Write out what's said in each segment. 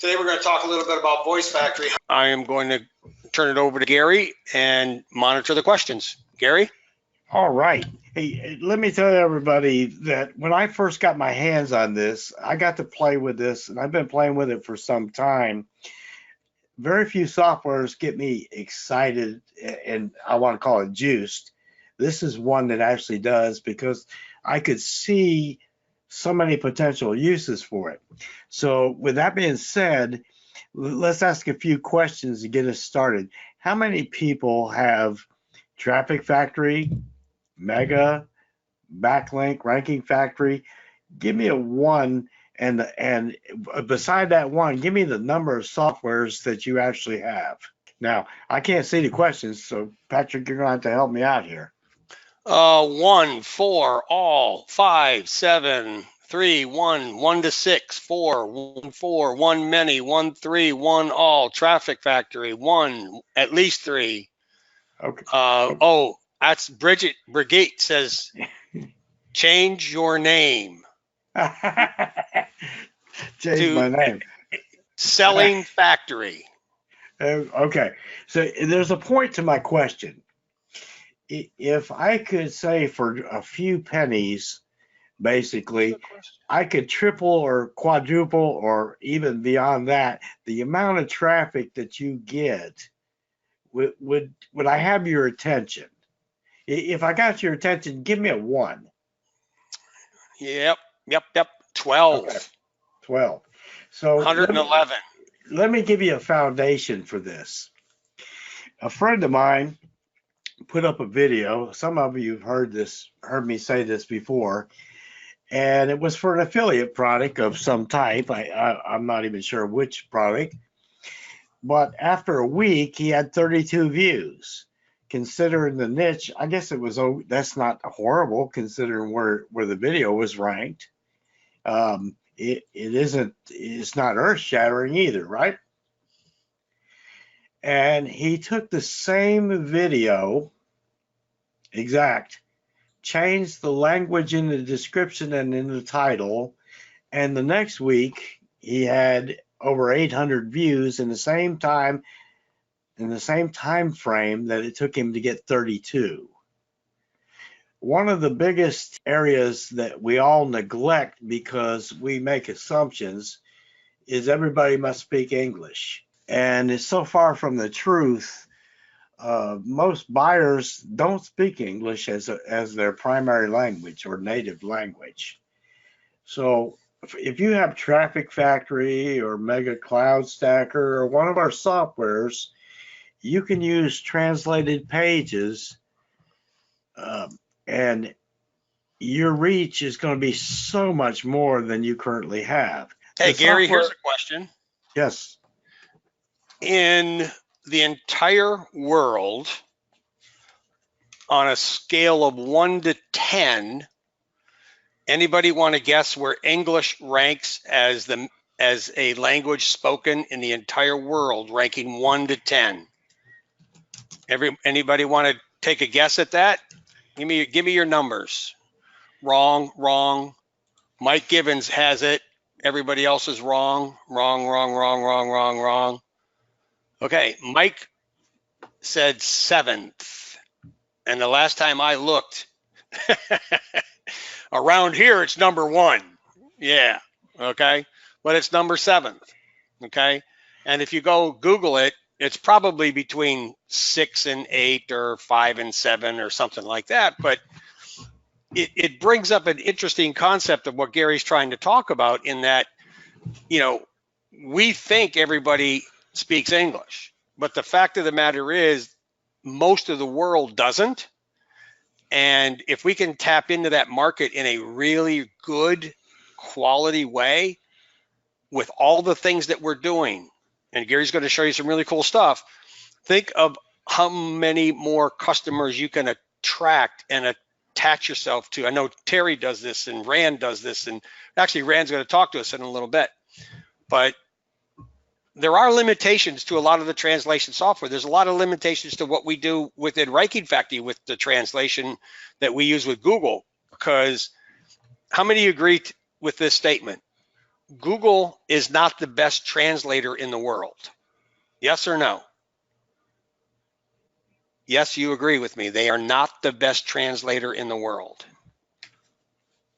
Today we're going to talk a little bit about Voice Factory. I am going to turn it over to Gary and monitor the questions. Gary? All right. Hey, let me tell everybody that when I first got my hands on this, I got to play with this, and I've been playing with it for some time. Very few softwares get me excited, and I want to call it juiced. This is one that actually does, because I could see so many potential uses for it. So with that being said, let's ask a few questions to get us started. How many people have Traffic Factory, Mega, Backlink, Ranking Factory? Give me a one, and beside that one, give me the number of softwares that you actually have. Now, I can't see the questions, so Patrick, you're gonna have to help me out here. 1, 4, all, 5, 7, 3, 1, 1 to 6, 4, 1, 4, 1 many, 1, 3, 1 all, Traffic Factory, 1, at least 3. Okay. Oh, that's Brigitte says, change your name. Change my name. Selling Factory. Okay, so there's a point to my question. If I could say for a few pennies, basically, I could triple or quadruple or even beyond that the amount of traffic that you get. Would I have your attention? If I got your attention, give me a 1. Yep. 12. Okay. 12. So 111. Let me give you a foundation for this. A friend of mine put up a video. Some of you have heard me say this before, and it was for an affiliate product of some type. I'm not even sure which product, but after a week, he had 32 views. Considering the niche, I guess it was, that's not horrible considering where the video was ranked. It's not earth shattering either, right? And he took the same video, changed the language in the description and in the title, and the next week he had over 800 views in the same time frame that it took him to get 32. One of the biggest areas that we all neglect because we make assumptions is everybody must speak English. And it's so far from the truth. Most buyers don't speak English as their primary language or native language. So if you have Traffic Factory or Mega Cloud Stacker or one of our softwares, you can use translated pages, and your reach is going to be so much more than you currently have. Hey, Gary, here's a question. Yes. In the entire world, on a scale of 1 to 10, anybody want to guess where English ranks as a language spoken in the entire world, ranking 1 to 10? Anybody want to take a guess at that? Give me your numbers. Wrong. Mike Gibbons has it. Everybody else is wrong. Wrong. Okay, Mike said 7th. And the last time I looked, around here it's number 1. Yeah, okay. But it's number 7th. Okay. And if you go Google it, it's probably between 6 and 8 or 5 and 7 or something like that. But it brings up an interesting concept of what Gary's trying to talk about, in that, we think everybody speaks English, but the fact of the matter is most of the world doesn't. And if we can tap into that market in a really good quality way with all the things that we're doing, and Gary's going to show you some really cool stuff, think of how many more customers you can attract and attach yourself to. I know Terry does this and Rand does this, and actually Rand's going to talk to us in a little bit. But there are limitations to a lot of the translation software. There's a lot of limitations to what we do within Ranking Factory with the translation that we use with Google, because how many agree with this statement? Google is not the best translator in the world. Yes or no? Yes, you agree with me. They are not the best translator in the world.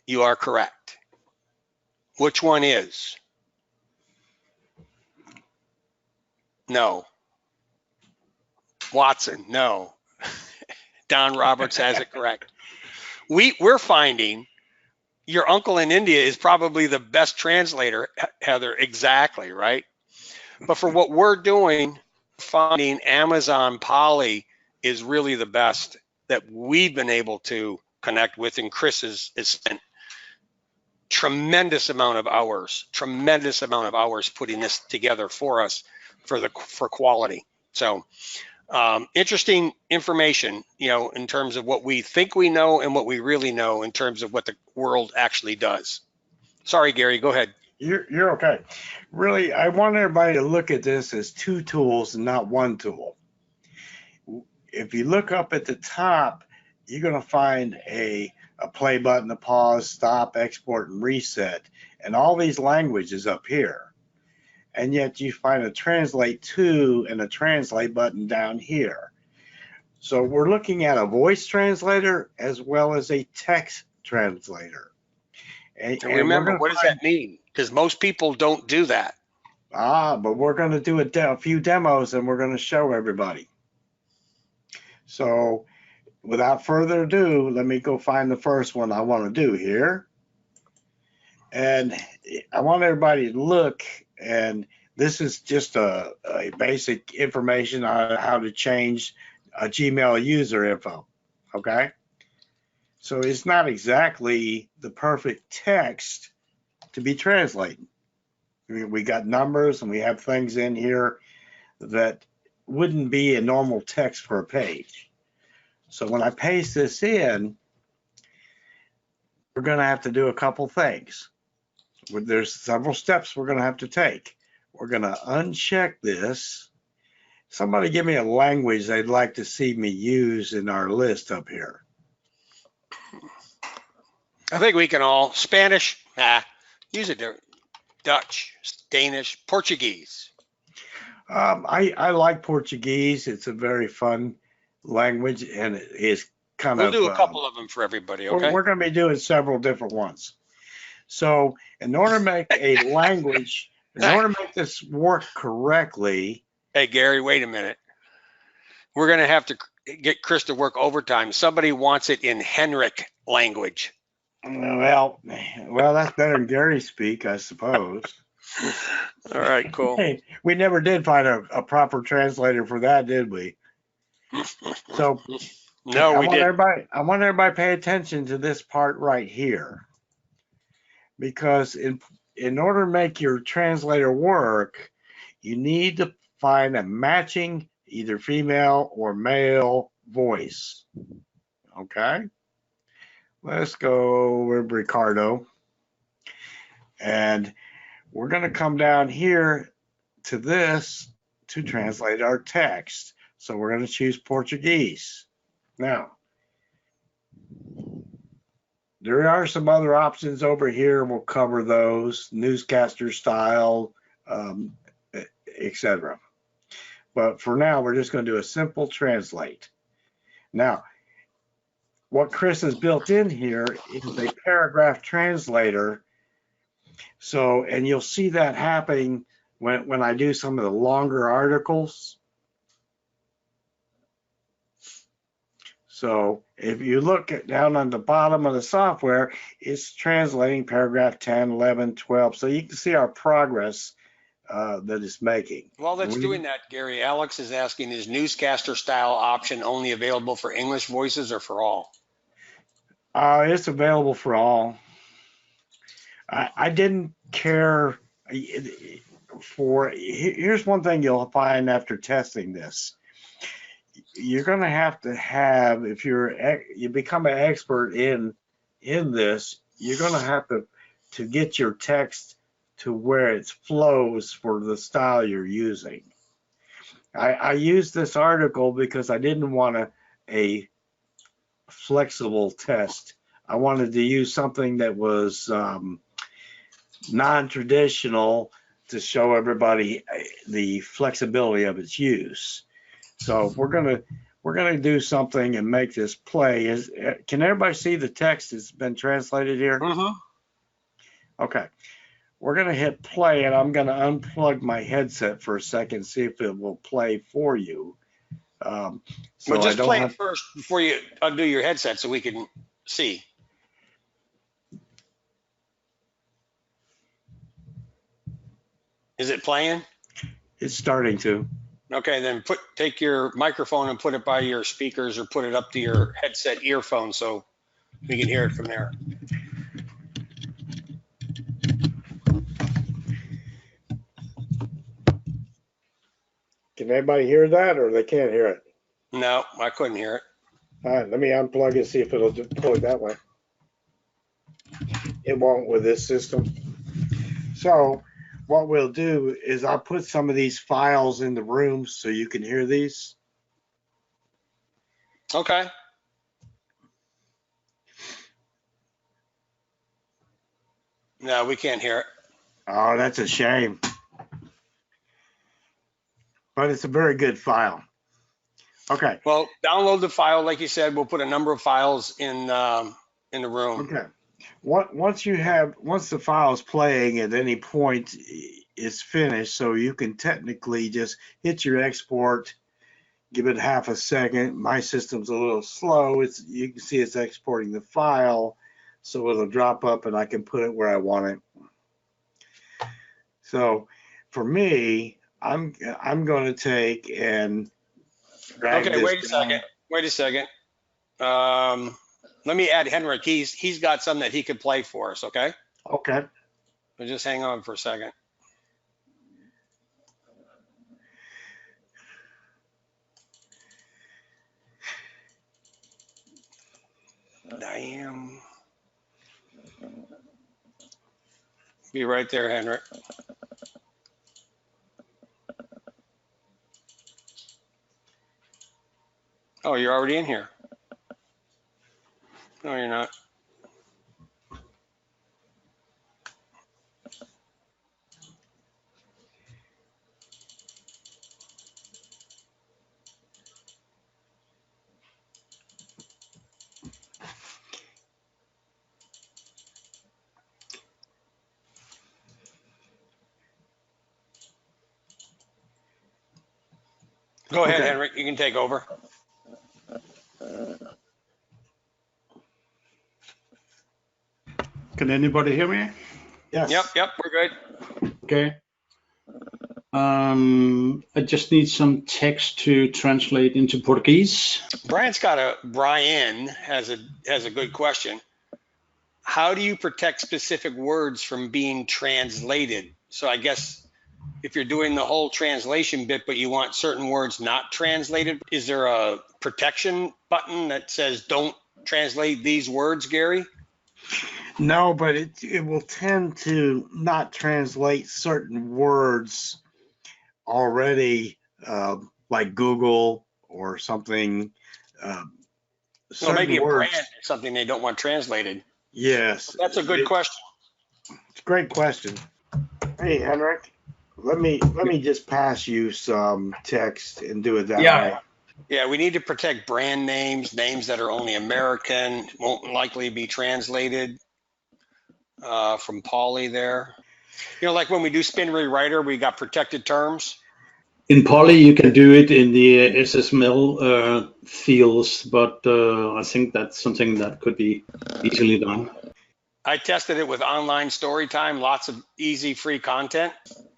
You are correct. Which one is? No. Watson, no. Don Roberts has it correct. We're finding your uncle in India is probably the best translator, Heather, exactly, right? But for what we're doing, finding Amazon Polly is really the best that we've been able to connect with, and Chris has spent tremendous amount of hours putting this together for us for quality. So interesting information, in terms of what we think we know and what we really know in terms of what the world actually does. Sorry, Gary, go ahead. You're okay. Really, I want everybody to look at this as two tools and not one tool. If you look up at the top, you're going to find a play button, a pause, stop, export, and reset, and all these languages up here. And yet you find a translate to and a translate button down here. So we're looking at a voice translator as well as a text translator. And remember, what does that mean? Because most people don't do that. But we're going to do a few demos and we're going to show everybody. So without further ado, let me go find the first one I want to do here. And I want everybody to look, and this is just a basic information on how to change a Gmail user info, okay? So it's not exactly the perfect text to be translating. We got numbers and we have things in here that wouldn't be a normal text for a page. So when I paste this in, we're going to have to do a couple things. There's several steps we're going to have to take. We're going to uncheck this. Somebody give me a language they'd like to see me use in our list up here. I think we can all. Spanish, use it there. Dutch, Danish, Portuguese. I like Portuguese. It's a very fun language, and it is kind of. We'll do a couple of them for everybody, okay? We're going to be doing several different ones. So in order to make a language, in order to make this work correctly. Hey, Gary, wait a minute. We're going to have to get Chris to work overtime. Somebody wants it in Henrik language. Well, that's better than Gary speak, I suppose. All right, cool. Hey, we never did find a proper translator for that, did we? So no, we didn't. I want everybody to pay attention to this part right here, because in order to make your translator work, you need to find a matching either female or male voice. Okay. Let's go with Ricardo. And we're going to come down here to this to translate our text. So we're going to choose Portuguese. Now, there are some other options over here. We'll cover those, newscaster style, etc. But for now, we're just going to do a simple translate. Now, what Chris has built in here is a paragraph translator. So, and you'll see that happening when I do some of the longer articles. So if you look down on the bottom of the software, it's translating paragraph 10, 11, 12. So you can see our progress that it's making. While that's doing that, Gary, Alex is asking, is newscaster style option only available for English voices or for all? It's available for all. I didn't care for, here's one thing you'll find after testing this. You're going to have, if you become an expert in this, you're going to have to get your text to where it flows for the style you're using. I used this article because I didn't want a flexible test. I wanted to use something that was non-traditional to show everybody the flexibility of its use. So we're gonna do something and make this play. Can everybody see the text that's been translated here? Mm-hmm. Okay. We're gonna hit play, and I'm gonna unplug my headset for a second, see if it will play for you. So Well, I just don't play have. it first before you undo your headset so we can see. Is it playing? It's starting to. Okay, then take your microphone and put it by your speakers or put it up to your headset earphone so we can hear it from there. Can anybody hear that, or they can't hear it? No, I couldn't hear it. All right, let me unplug it, see if it'll pull it that way. It won't with this system. So what we'll do is I'll put some of these files in the room so you can hear these. Okay. No, we can't hear it. Oh, that's a shame. But it's a very good file. Okay. Well, download the file, like you said. We'll put a number of files in the room. Okay. Once the file is playing at any point, it's finished. So you can technically just hit your export, give it half a second. My system's a little slow. You can see it's exporting the file, so it'll drop up and I can put it where I want it. So for me, I'm going to take and drag Okay, this wait a down. second. Wait a second. Let me add Henrik. He's got some that he could play for us. Okay. Okay. So just hang on for a second. Damn. Be right there, Henrik. Oh, you're already in here. No, you're not. Go ahead, Okay. Henrik. You can take over. Can anybody hear me? Yes. Yep, we're good. Okay. I just need some text to translate into Portuguese. Brian has a good question. How do you protect specific words from being translated? So I guess if you're doing the whole translation bit, but you want certain words not translated, is there a protection button that says don't translate these words, Gary? No, but it will tend to not translate certain words already, like Google or something. Or maybe a Words. brand is something they don't want translated. Yes. That's a good question. It's a great question. Hey, Henrik, let me just pass you some text and do it that way. Yeah, we need to protect brand names that are only American, won't likely be translated from Polly there. You know, like when we do Spin Rewriter, we got protected terms. In Poly, you can do it in the SSML fields, but I think that's something that could be easily done. I tested it with online story time, lots of easy free content.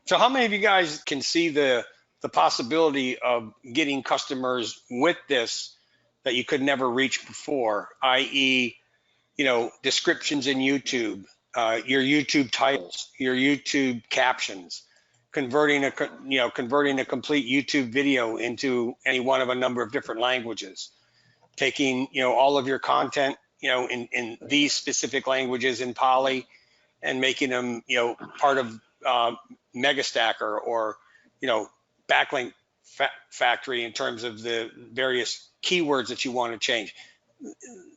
So how many of you guys can see the possibility of getting customers with this that you could never reach before, i.e., you know, descriptions in YouTube, your YouTube titles, your YouTube captions, converting a complete YouTube video into any one of a number of different languages, taking, you know, all of your content, you know, in these specific languages in Poly and making them, you know, part of Megastacker or, you know, Backlink Factory in terms of the various keywords that you want to change.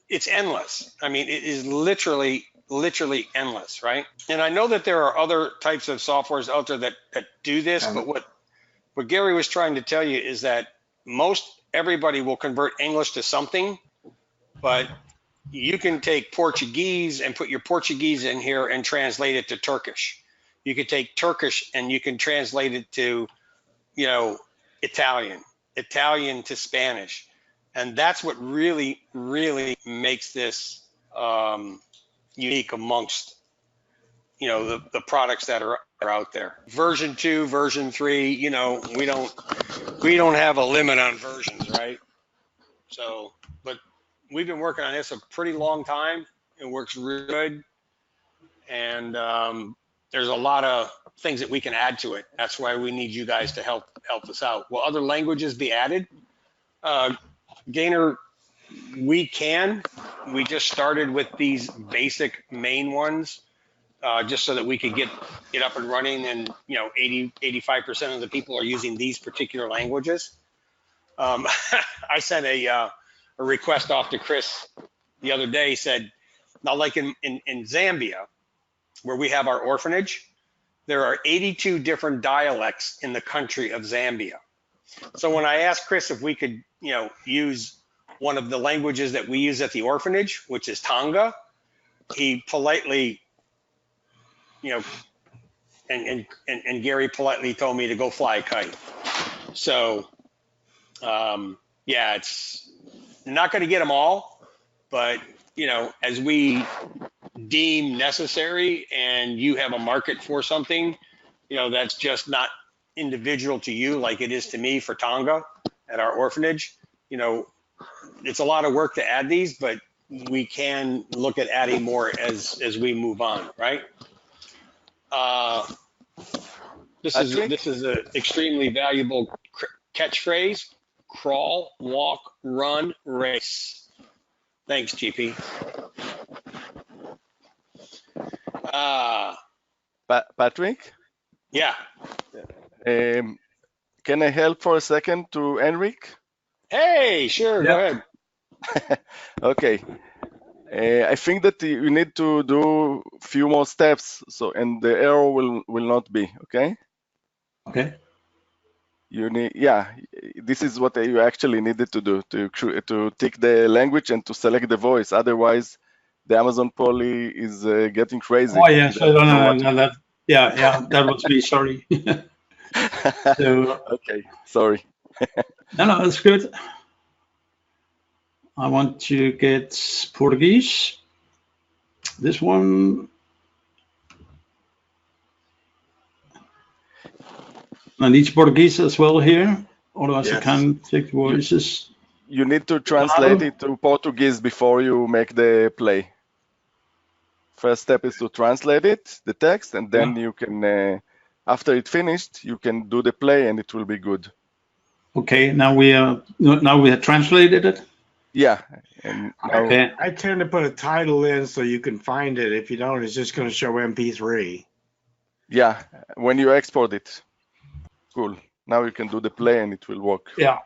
It's endless. I mean, it is literally literally endless, right? And I know that there are other types of softwares out there that do this, but what Gary was trying to tell you is that most everybody will convert English to something, but you can take Portuguese and put your Portuguese in here and translate it to Turkish. You could take Turkish and you can translate it to, you know, Italian to Spanish. And that's what really, really makes this unique amongst, you know, the products that are out there. Version 2, version 3, you know, we don't have a limit on versions, right? So, but we've been working on this a pretty long time. It works really good. And there's a lot of things that we can add to it. That's why we need you guys to help us out. Will other languages be added? Gainer, we can. We just started with these basic main ones, just so that we could get up and running. And, you know, 85% of the people are using these particular languages. I sent a request off to Chris the other day. Said, now, like in Zambia, where we have our orphanage, there are 82 different dialects in the country of Zambia. So when I asked Chris if we could, you know, use one of the languages that we use at the orphanage, which is Tonga, he politely, you know, and Gary politely told me to go fly a kite. So, yeah, it's not going to get them all, but, you know, as we deem necessary and you have a market for something, you know, that's just not individual to you like it is to me for Tonga at our orphanage. You know, it's a lot of work to add these, but we can look at adding more as we move on, right? This is an extremely valuable catchphrase: crawl, walk, run, race. Thanks, GP. Patrick? Yeah. Can I help for a second to Enric? Hey, sure, Yeah. go ahead. Okay. I think that you need to do a few more steps, so and the error will not be, okay? Okay. You need, yeah, this is what you actually needed to do, to tick the language and to select the voice. Otherwise, the Amazon Poly is getting crazy. Oh yes, I don't What- know that. Yeah, that was me. Sorry. So Okay, sorry. no, that's good. I want to get Portuguese. This one. I need Portuguese as well here, otherwise I Yes. can't take the voices. You need to translate it to Portuguese before you make the play. First step is to translate it, the text, and then you can, after it finished, you can do the play and it will be good. Okay, now we have translated it. Yeah. And now, Okay. I tend to put a title in so you can find it. If you don't, it's just going to show MP3. yeah, when you export it. Cool. Now you can do the play and it will work. Yeah.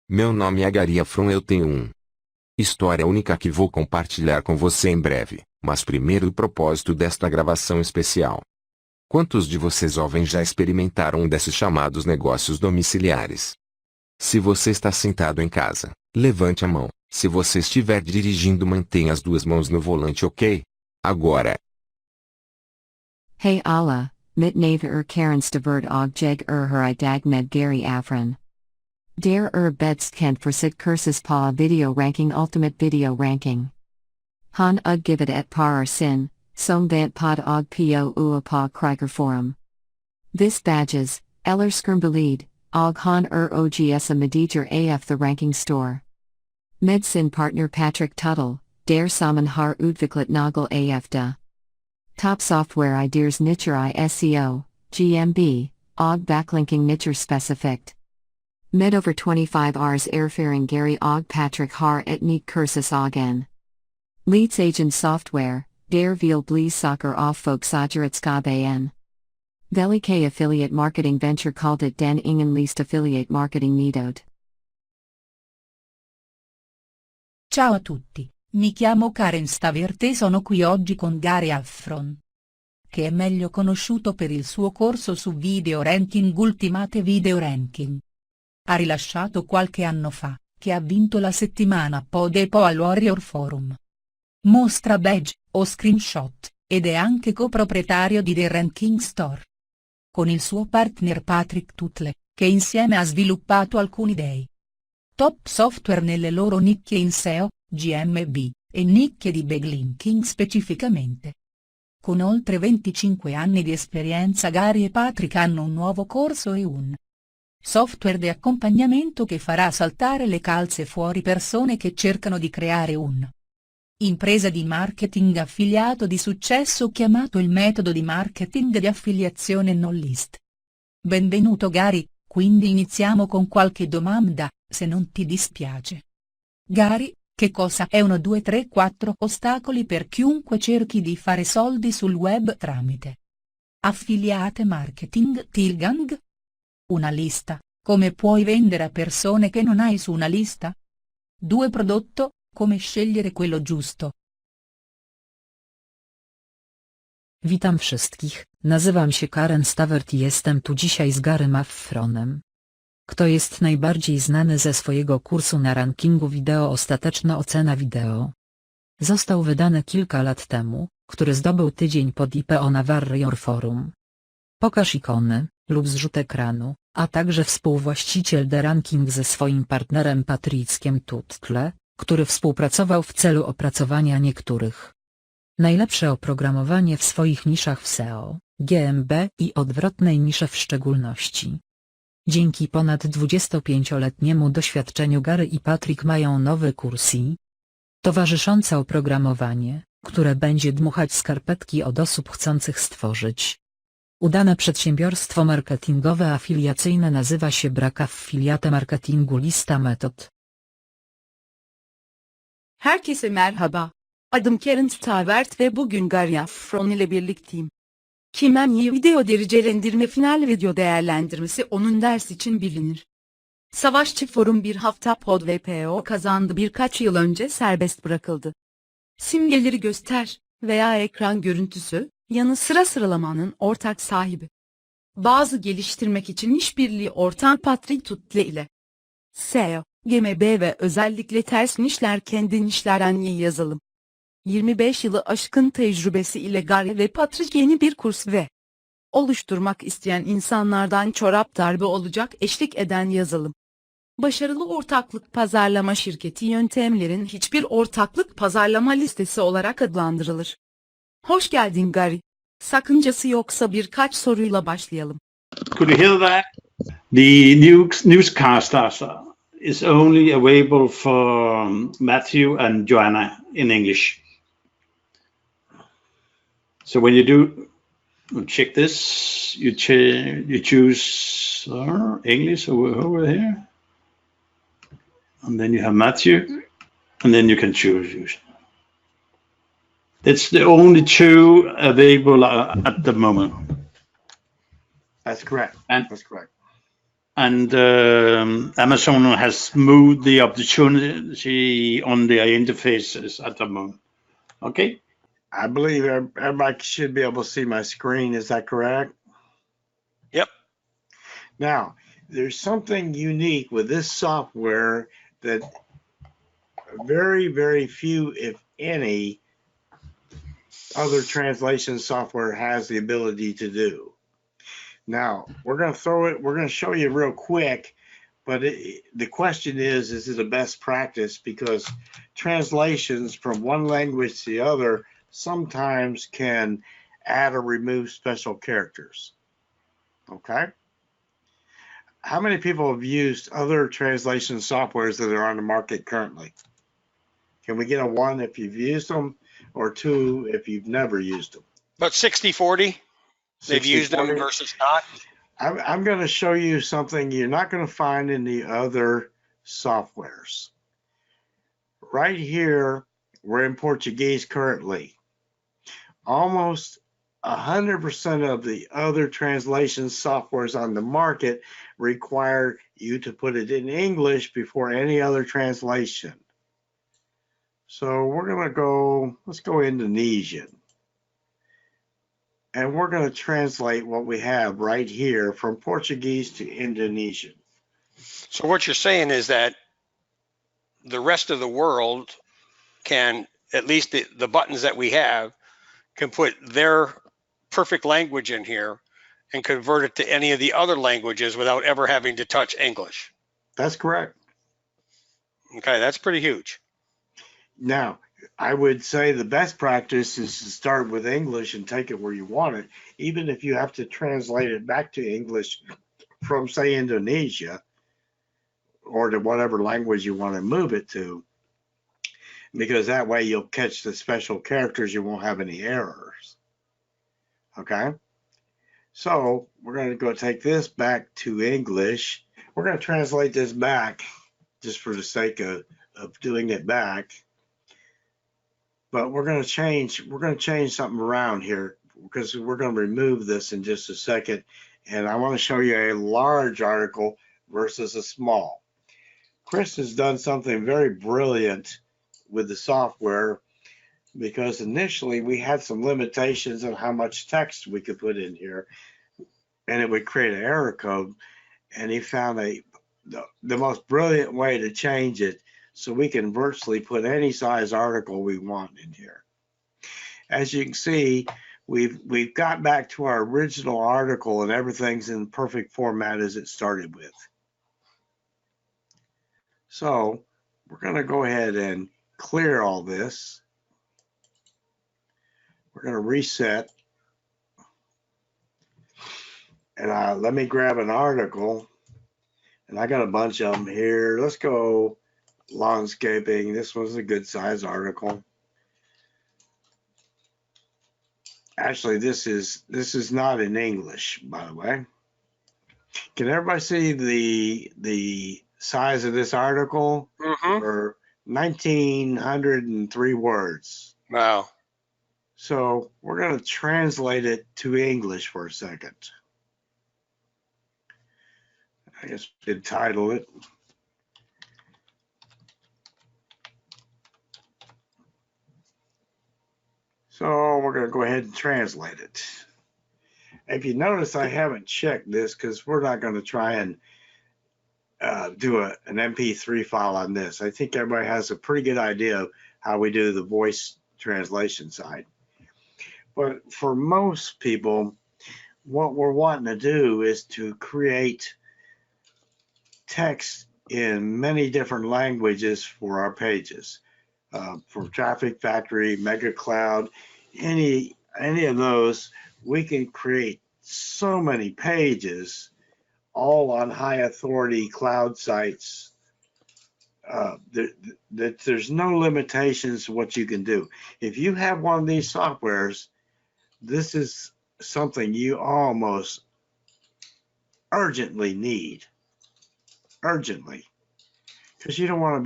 Meu nome é Gary Afron, eu tenho história única que vou compartilhar com você em breve, mas primeiro o propósito desta gravação especial. Quantos de vocês jovens já experimentaram um desses chamados negócios domiciliares? Se você está sentado em casa, levante a mão. Se você estiver dirigindo, mantenha as duas mãos no volante, ok? Agora. Hey Allah, mit nave Karen Staverd og jeg her I dag med Gary Afron. Der bedst kent for sit cursus pa video ranking ultimate video ranking. Han givet et par sin, som vant pod og po pa kriger forum. This badges, eller skrumbelid, og han ogs a mediger af the ranking store. Medsin partner Patrick Tuttle, der sammen har udviklet nagel af da. Top software ideas nicher I SEO, GMB, og backlinking nicher specifikt. Med over 25 Rs erfaring Gary og Patrick har et neat cursus og Leads agent software, der vil bli soccer off folk sogeret skaben. Velike affiliate marketing venture called it den ingen least affiliate marketing nedot. Ciao a tutti, Mi chiamo Karen Stavert e sono qui oggi con Gary Affron, che è meglio conosciuto per il suo corso su Video Ranking Ultimate Video Ranking. Ha rilasciato qualche anno fa, che ha vinto la settimana Podepo al Warrior Forum. Mostra badge, o screenshot, ed è anche coproprietario di The Ranking Store. Con il suo partner Patrick Tutle, che insieme ha sviluppato alcuni dei top software nelle loro nicchie in SEO, GMB, e nicchie di backlinking specificamente. Con oltre 25 anni di esperienza Gary e Patrick hanno un nuovo corso e un software di accompagnamento che farà saltare le calze fuori persone che cercano di creare impresa di marketing affiliato di successo chiamato il metodo di marketing di affiliazione non list. Benvenuto Gary, quindi iniziamo con qualche domanda, se non ti dispiace. Gary, che cosa è 1 2 3 4 ostacoli per chiunque cerchi di fare soldi sul web tramite affiliate marketing Tilgang? Una lista, come puoi vendere a persone che non hai su una lista? 2 prodotto, come scegliere quello giusto? Witam wszystkich, nazywam się Karen Stavert i jestem tu dzisiaj z Garym Affronem. Kto jest najbardziej znany ze swojego kursu na rankingu wideo Ostateczna ocena wideo? Został wydany kilka lat temu, który zdobył tydzień pod IPO na Warrior Forum. Pokaż ikony, lub zrzut ekranu, a także współwłaściciel The Ranking ze swoim partnerem Patrickiem Tutle, który współpracował w celu opracowania niektórych najlepsze oprogramowanie w swoich niszach w SEO, GMB i odwrotnej nisze w szczególności. Dzięki ponad 25-letniemu doświadczeniu Gary i Patrick mają nowy kurs i towarzyszące oprogramowanie, które będzie dmuchać skarpetki od osób chcących stworzyć udane przedsiębiorstwo marketingowe afiliacyjne. Nazywa się Brak Affiliate Marketingu lista metod. Herkese merhaba. Adım Karen Stavert ve bugün Gary Affron ile birlikteyim. Kimemyi video derecelendirme final video değerlendirmesi onun ders için bilinir. Savaşçı Forum bir hafta pod ve PO kazandı, birkaç yıl önce serbest bırakıldı. Simgeleri göster veya ekran görüntüsü, yanı sıra sıralamanın ortak sahibi. Bazı geliştirmek için işbirliği ortağı Patrick Tutle ile SEO, GMB ve özellikle ters nişler kendi nişlerden iyi yazılım. 25 yılı aşkın tecrübesi ile Gary ve Patrick yeni bir kurs ve oluşturmak isteyen insanlardan çorap darbe olacak eşlik eden yazılım. Başarılı ortaklık pazarlama şirketi yöntemlerin hiçbir ortaklık pazarlama listesi olarak adlandırılır. Hoş geldin Gary. Sakıncası yoksa birkaç soruyla başlayalım. Could you hear that? The newscast is only available for Matthew and Joanna in English. So when you do check this, you choose English over here, and then you have Matthew, and then you can choose. It's the only two available at the moment. That's correct. That's correct. And Amazon has moved the opportunity on their interfaces at the moment. Okay. I believe everybody should be able to see my screen. Is that correct? Yep. Now, there's something unique with this software that very, very few, if any, other translation software has the ability to do. Now, we're going to show you real quick, but the question is it a best practice? Because translations from one language to the other sometimes can add or remove special characters. Okay? How many people have used other translation softwares that are on the market currently? Can we get a 1 if you've used them, or 2 if you've never used them? But 60-40, they've used them 60-40? versus not. I'm going to show you something you're not going to find in the other softwares. Right here, we're in Portuguese currently. Almost 100% of the other translation softwares on the market require you to put it in English before any other translation. So we're going to go, let's go Indonesian. And we're going to translate what we have right here from Portuguese to Indonesian. So what you're saying is that the rest of the world can, at least the buttons that we have, can put their perfect language in here and convert it to any of the other languages without ever having to touch English. That's correct. Okay, that's pretty huge. Now, I would say the best practice is to start with English and take it where you want it, even if you have to translate it back to English from, say, Indonesia or to whatever language you want to move it to, because that way you'll catch the special characters, you won't have any errors. Okay? So we're going to go take this back to English. We're going to translate this back just for the sake of doing it back. But we're going to change something around here because we're going to remove this in just a second. And I want to show you a large article versus a small. Chris has done something very brilliant with the software because initially we had some limitations on how much text we could put in here and it would create an error code. And he found the most brilliant way to change it so we can virtually put any size article we want in here. As you can see, we've got back to our original article and everything's in perfect format as it started with. So we're going to go ahead and clear all this. We're going to reset. And let me grab an article. And I got a bunch of them here. Let's go landscaping. This was a good size article. Actually, this is not in English, by the way. Can everybody see the size of this article? For 1,903 words. Wow. So we're going to translate it to English for a second. I guess we could title it. So we're going to go ahead and translate it. If you notice, I haven't checked this because we're not going to try and do an MP3 file on this. I think everybody has a pretty good idea of how we do the voice translation side. But for most people, what we're wanting to do is to create text in many different languages for our pages. For Traffic Factory, Mega Cloud, any of those, we can create so many pages all on high authority cloud sites that there's no limitations to what you can do. If you have one of these softwares, this is something you almost urgently need. Urgently. Because you don't want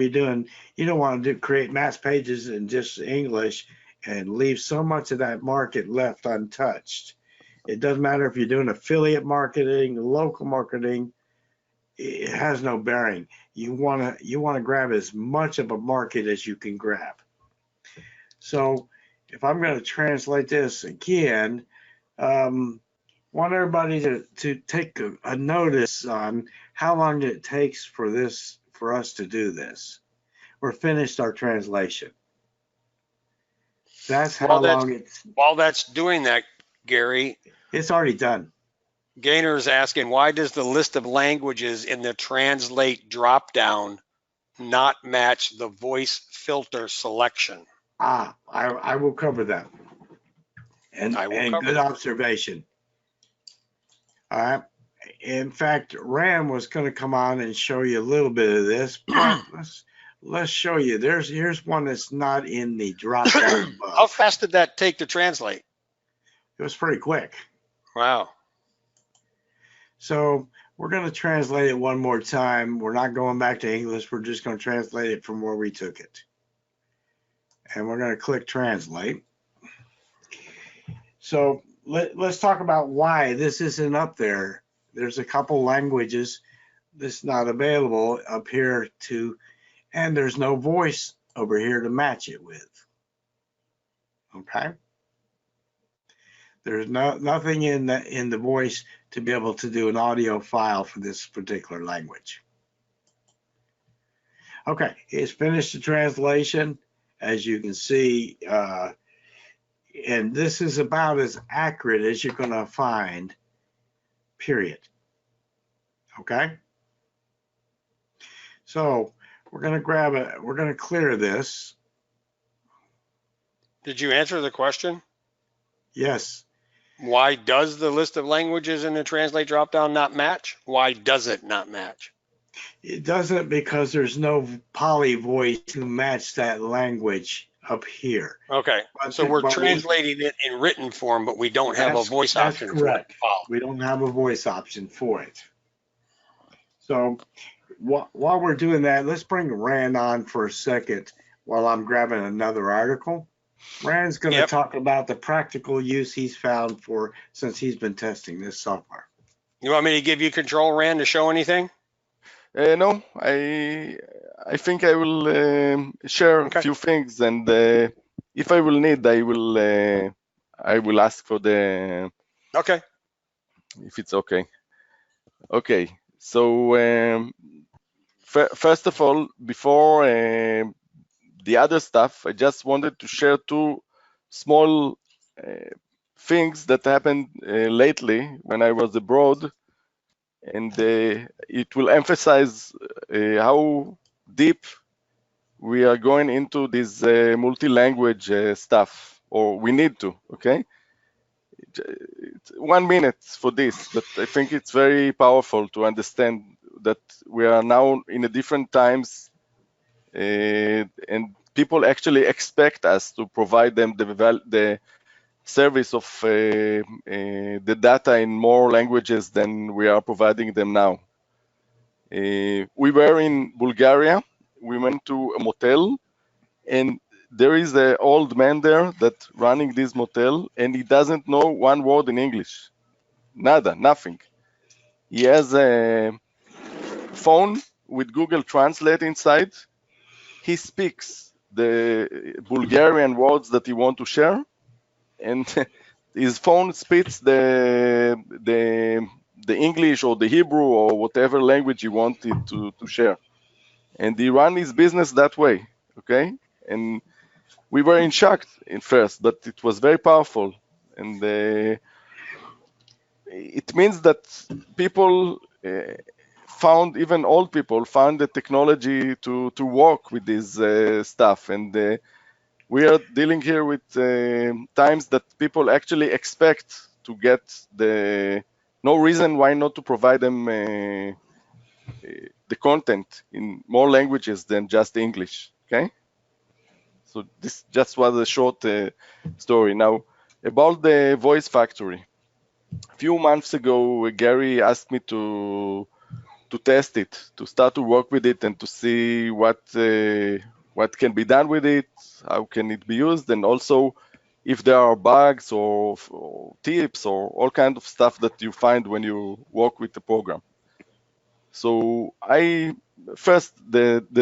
to create mass pages in just English and leave so much of that market left untouched. It doesn't matter if you're doing affiliate marketing, local marketing, it has no bearing. You want to grab as much of a market as you can grab. So if I'm going to translate this again, want everybody to take a notice on how long it takes for us to do this. We're finished our translation. That's how long it's. While that's doing that, Gary, it's already done. Gainer is asking, why does the list of languages in the translate drop-down not match the voice filter selection? I will cover that. And good observation. All right. In fact, Ram was going to come on and show you a little bit of this, but let's show you. Here's one that's not in the drop-down. How fast did that take to translate? It was pretty quick. Wow. So we're going to translate it one more time. We're not going back to English. We're just going to translate it from where we took it. And we're going to click translate. So let's talk about why this isn't up there. There's a couple languages that's not available up here and there's no voice over here to match it with. Okay. There's nothing in the voice to be able to do an audio file for this particular language. Okay, it's finished the translation, as you can see, and this is about as accurate as you're going to find, period. Okay. So we're going to clear this. Did you answer the question? Yes. Why does the list of languages in the translate dropdown not match? Why does it not match? It doesn't, because there's no poly voice to match that language up here. Okay, so we're translating it in written form, but we don't have a voice option. That's correct. We don't have a voice option for it. So while we're doing that, let's bring Rand on for a second while I'm grabbing another article. Rand's going to talk about the practical use he's found since he's been testing this software. You want me to give you control, Rand, to show anything? No, I think I will share a few things, and if I will need, I will ask for the. Okay. If it's okay. Okay. So first of all, before the other stuff, I just wanted to share two small things that happened lately when I was abroad, and it will emphasize how deep we are going into this multi-language stuff, or we need to. Okay, 1 minute for this, but I think it's very powerful to understand that we are now in a different times, and people actually expect us to provide them the service of the data in more languages than we are providing them now. We were in Bulgaria. We went to a motel, and there is an old man there that running this motel, and he doesn't know one word in English. Nada, nothing. He has a phone with Google Translate inside. He speaks the Bulgarian words that he wants to share, and his phone speaks the English or the Hebrew or whatever language he wanted to share. And he ran his business that way, okay? And we were in shock at first, but it was very powerful. And it means that people found, even old people, found the technology to work with this stuff. And we are dealing here with times that people actually expect to get no reason why not to provide them the content in more languages than just English, okay? So this just was a short story. Now, about the Voice Factory. A few months ago, Gary asked me to test it, to start to work with it and to see what can be done with it, how can it be used, and also if there are bugs or tips or all kinds of stuff that you find when you work with the program. So the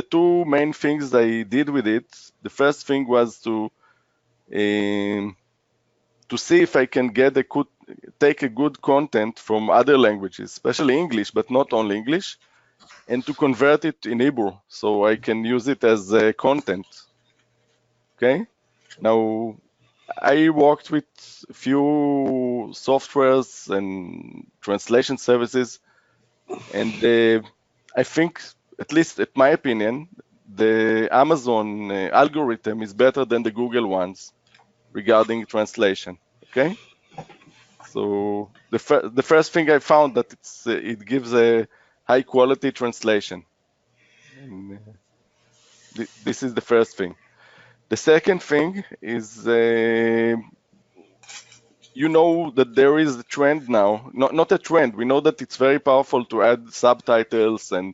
two main things I did with it, the first thing was to see if I can take a good content from other languages, especially English, but not only English, and to convert it in Hebrew so I can use it as content. Okay. Now, I worked with a few softwares and translation services, and I think, at least in my opinion, the Amazon algorithm is better than the Google ones regarding translation. Okay. So the first thing I found that it gives a high quality translation. And, this is the first thing. The second thing is, you know that there is a trend now, not a trend, we know that it's very powerful to add subtitles and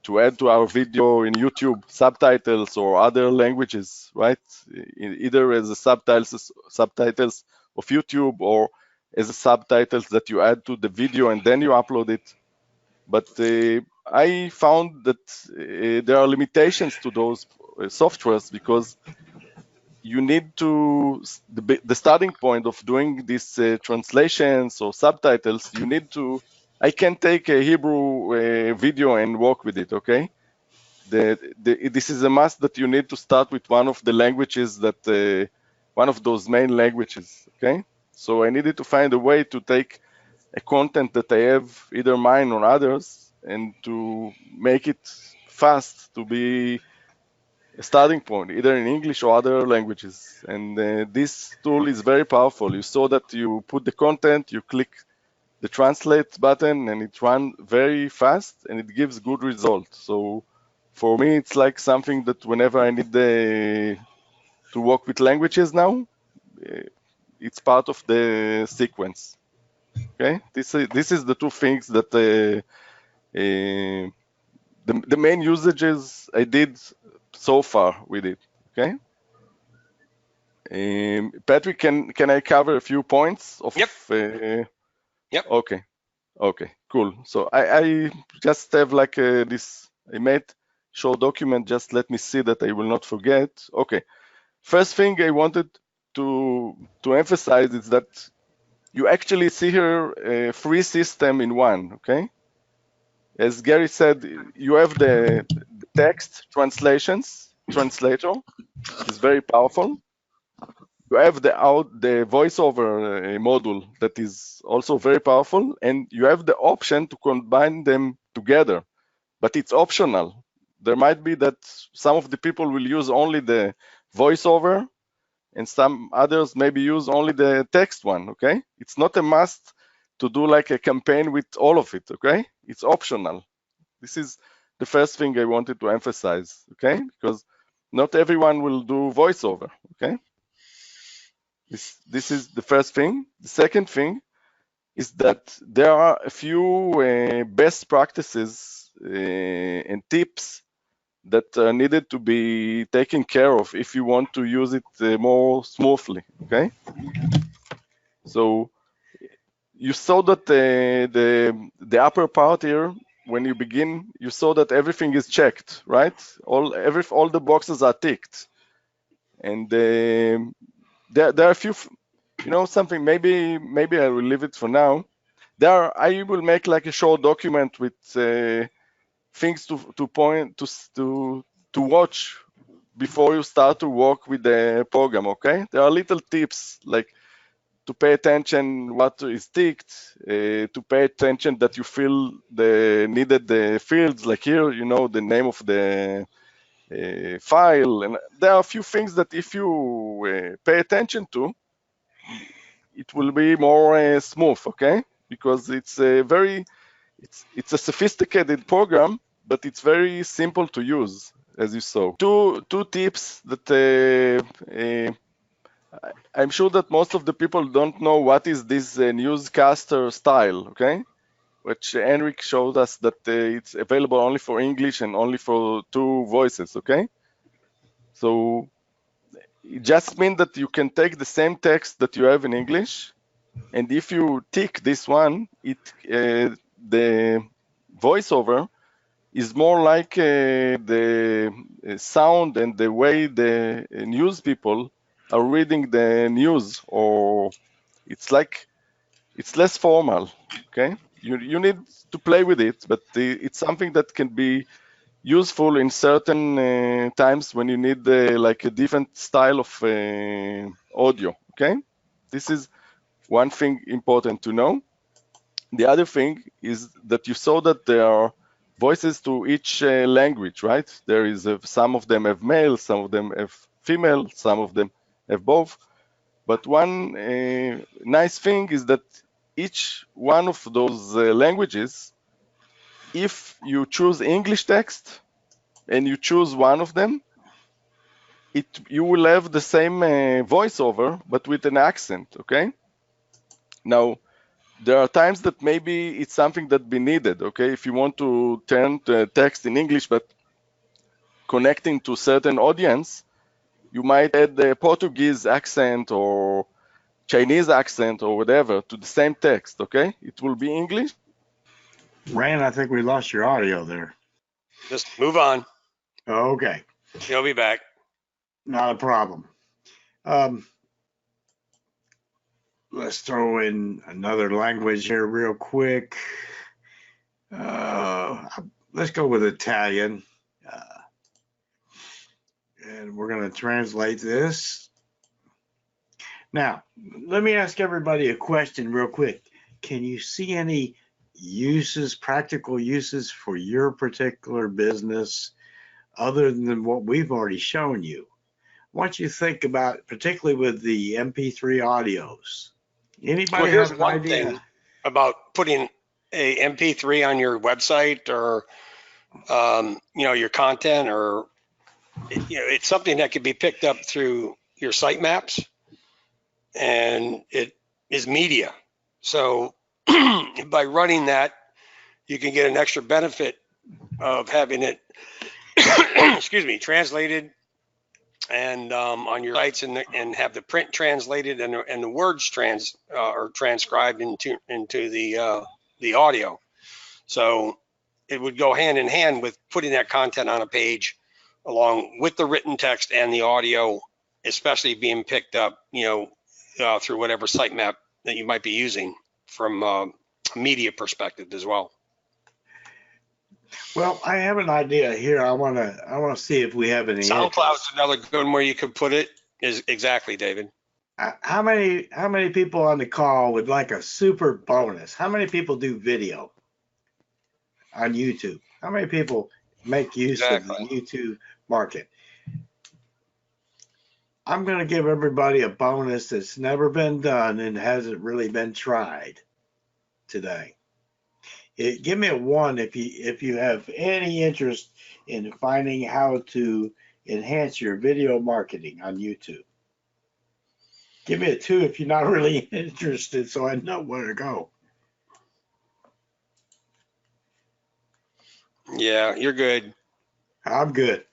to add to our video in YouTube subtitles or other languages, right? Either as a subtitles of YouTube or as a subtitles that you add to the video and then you upload it. But I found that there are limitations to those softwares, because you need to, the starting point of doing these translations or subtitles, you need to, I can't take a Hebrew video and work with it, okay? This is a must that you need to start with one of the languages that, one of those main languages, okay? So I needed to find a way to take a content that I have, either mine or others, and to make it fast to be a starting point, either in English or other languages. And this tool is very powerful. You saw that you put the content, you click the translate button, and it runs very fast, and it gives good results. So for me, it's like something that whenever I need to work with languages now, it's part of the sequence. Okay, this is the two things that the main usages I did so far with it. Okay, Patrick, can I cover a few points of? Yep. Yep. Okay, cool. So I just have like this. I made short document. Just let me see that I will not forget. Okay, first thing I wanted to emphasize is that you actually see here a free system in one, okay? As Gary said, you have the text translator, which is very powerful. You have the voiceover module that is also very powerful, and you have the option to combine them together, but it's optional. There might be that some of the people will use only the voiceover, and some others maybe use only the text one, okay? It's not a must to do like a campaign with all of it, okay? It's optional. This is the first thing I wanted to emphasize, okay? Because not everyone will do voiceover, okay? This is the first thing. The second thing is that there are a few best practices and tips that are needed to be taken care of if you want to use it more smoothly, okay? So you saw that the upper part here, when you begin, you saw that everything is checked, right? All the boxes are ticked. And there are a few, something, maybe I will leave it for now. I will make like a short document with things to watch before you start to work with the program, okay? There are little tips like to pay attention what is ticked, to pay attention that you fill the needed fields, like here, the name of the file. And there are a few things that if you pay attention to, it will be more smooth, okay? Because it's a sophisticated program, but it's very simple to use, as you saw. Two tips that I'm sure that most of the people don't know what is this newscaster style, okay? Which Henrik showed us that it's available only for English and only for 2 voices, okay? So it just means that you can take the same text that you have in English, and if you tick this one, the voiceover is more like the sound and the way the news people are reading the news, or it's less formal, okay? You need to play with it, but it's something that can be useful in certain times when you need like a different style of audio, okay? This is one thing important to know. The other thing is that you saw that there are voices to each language, right? There is some of them have male, some of them have female, some of them have both. But one nice thing is that each one of those languages, if you choose English text and you choose one of them, you will have the same voiceover, but with an accent, okay? Now, there are times that maybe it's something that be needed, okay? If you want to turn the text in English, but connecting to certain audience, you might add the Portuguese accent or Chinese accent or whatever to the same text, okay? It will be English. Rand, I think we lost your audio there. Just move on. Okay. He'll be back. Not a problem. Let's throw in another language here real quick. Let's go with Italian. And we're going to translate this. Now, let me ask everybody a question real quick. Can you see any uses, practical uses for your particular business other than what we've already shown you? What you think about, particularly with the MP3 audios? Anybody Well, here's have an one idea? thing about putting a MP3 on your website or your content, or it's something that could be picked up through your sitemaps, and it is media. So by running that, you can get an extra benefit of having it excuse me, translated and on your sites, and have the print translated and the words are transcribed into the audio. So it would go hand in hand with putting that content on a page along with the written text and the audio, especially being picked up, through whatever sitemap that you might be using from a media perspective as well. Well, I have an idea here. I want to see if we have any. SoundCloud's another good one where you could put it. Is exactly, David. How many people on the call would like a super bonus? How many people do video on YouTube? How many people make use of the YouTube market? I'm going to give everybody a bonus that's never been done and hasn't really been tried today. Give me a 1 if you have any interest in finding how to enhance your video marketing on YouTube. Give me a 2 if you're not really interested, so I know where to go. Yeah, you're good. I'm good.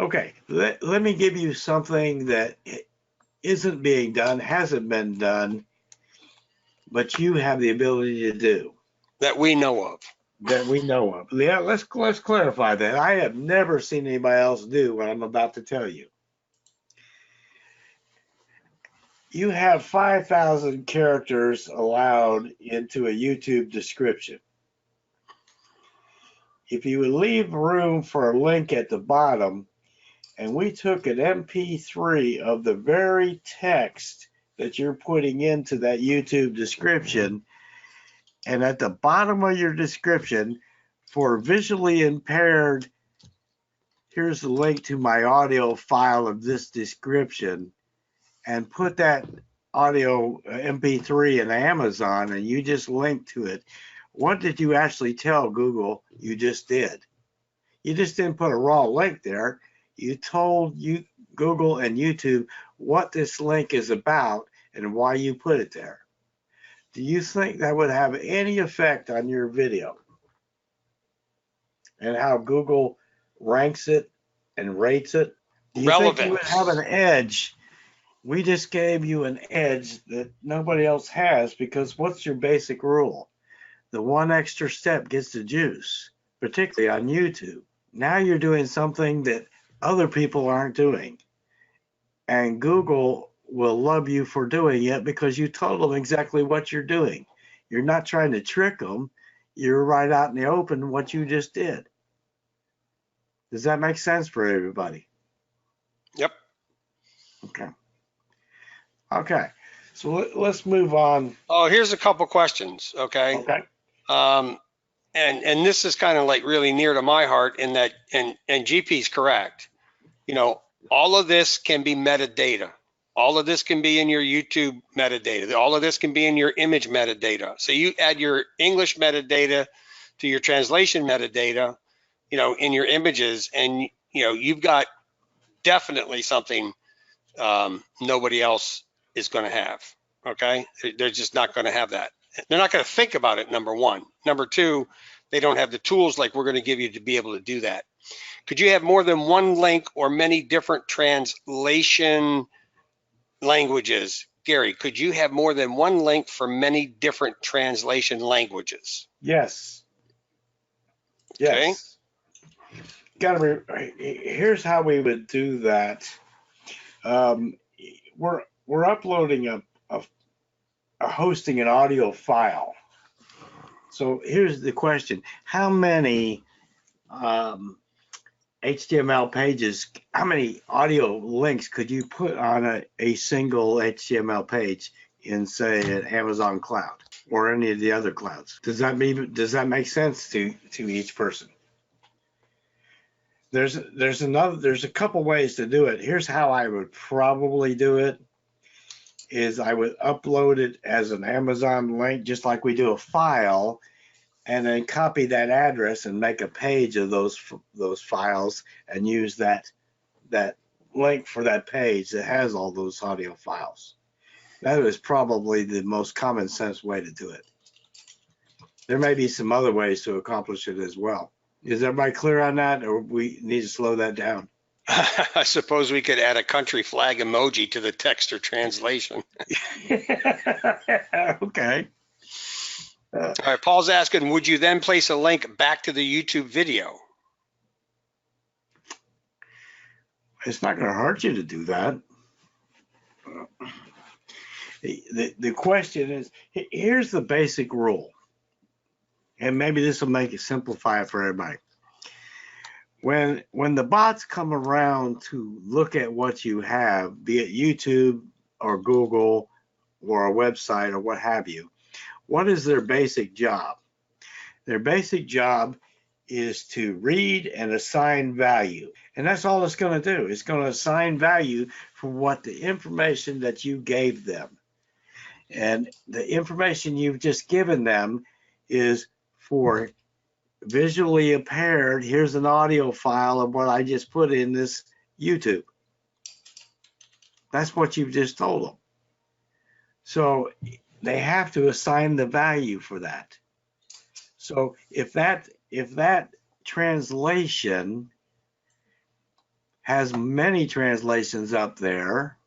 Okay, let me give you something that isn't being done, hasn't been done, but you have the ability to do. That we know of. That we know of. Yeah, let's clarify that. I have never seen anybody else do what I'm about to tell you. You have 5,000 characters allowed into a YouTube description. If you would leave room for a link at the bottom, and we took an MP3 of the very text that you're putting into that YouTube description, and at the bottom of your description, for visually impaired, here's the link to my audio file of this description, and put that audio MP3 in Amazon, and you just link to it. What did you actually tell Google you just did? You just didn't put a raw link there. You told Google and YouTube what this link is about and why you put it there. Do you think that would have any effect on your video and how Google ranks it and rates it? Do you think you would have an edge? We just gave you an edge that nobody else has, because what's your basic rule? The one extra step gets the juice, particularly on YouTube. Now you're doing something that other people aren't doing, and Google will love you for doing it because you told them exactly what you're doing. You're not trying to trick them. You're right out in the open what you just did. Does that make sense for everybody? Yep. Okay. So let's move on. Oh, here's a couple questions. Okay. And this is kind of like really near to my heart in that, and GP's correct. All of this can be metadata. All of this can be in your YouTube metadata. All of this can be in your image metadata. So you add your English metadata to your translation metadata, in your images, and you've got definitely something nobody else is going to have. Okay, they're just not going to have that. They're not going to think about it. Number one. Number two, they don't have the tools like we're going to give you to be able to do that. Could you have more than one link or many different translation languages? Gary, could you have more than one link for many different translation languages? Yes. Okay. Yes. Here's how we would do that. We're uploading hosting an audio file. So here's the question: how many HTML pages? How many audio links could you put on a single HTML page in, say, an Amazon cloud or any of the other clouds? Does that make sense to each person? There's a couple ways to do it. Here's how I would probably do it: is I would upload it as an Amazon link, just like we do a file, and then copy that address and make a page of those files and use that link for that page that has all those audio files. That is probably the most common sense way to do it. There may be some other ways to accomplish it as well. Is everybody clear on that, or we need to slow that down? I suppose we could add a country flag emoji to the text or translation. Okay. All right, Paul's asking, would you then place a link back to the YouTube video? It's not going to hurt you to do that. The question is, here's the basic rule, and maybe this will make it simplify it for everybody. When the bots come around to look at what you have, be it YouTube or Google or a website or what have you, what is their basic job? Their basic job is to read and assign value. And that's all it's going to do. It's going to assign value for what the information that you gave them. And the information you've just given them is for visually impaired. Here's an audio file of what I just put in this YouTube. That's what you've just told them. So they have to assign the value for that. So if that translation has many translations up there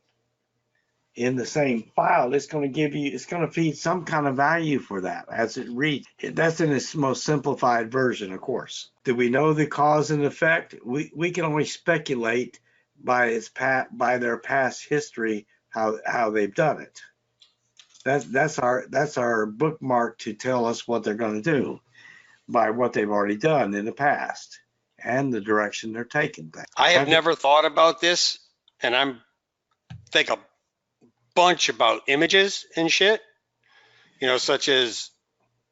in the same file, it's going to feed some kind of value for that as it reads. That's in its most simplified version, of course. Do we know the cause and effect? We can only speculate by their past history how they've done it. That's our bookmark to tell us what they're going to do by what they've already done in the past and the direction they're taking. I have never thought about this, and I'm think a bunch about images and shit, such as,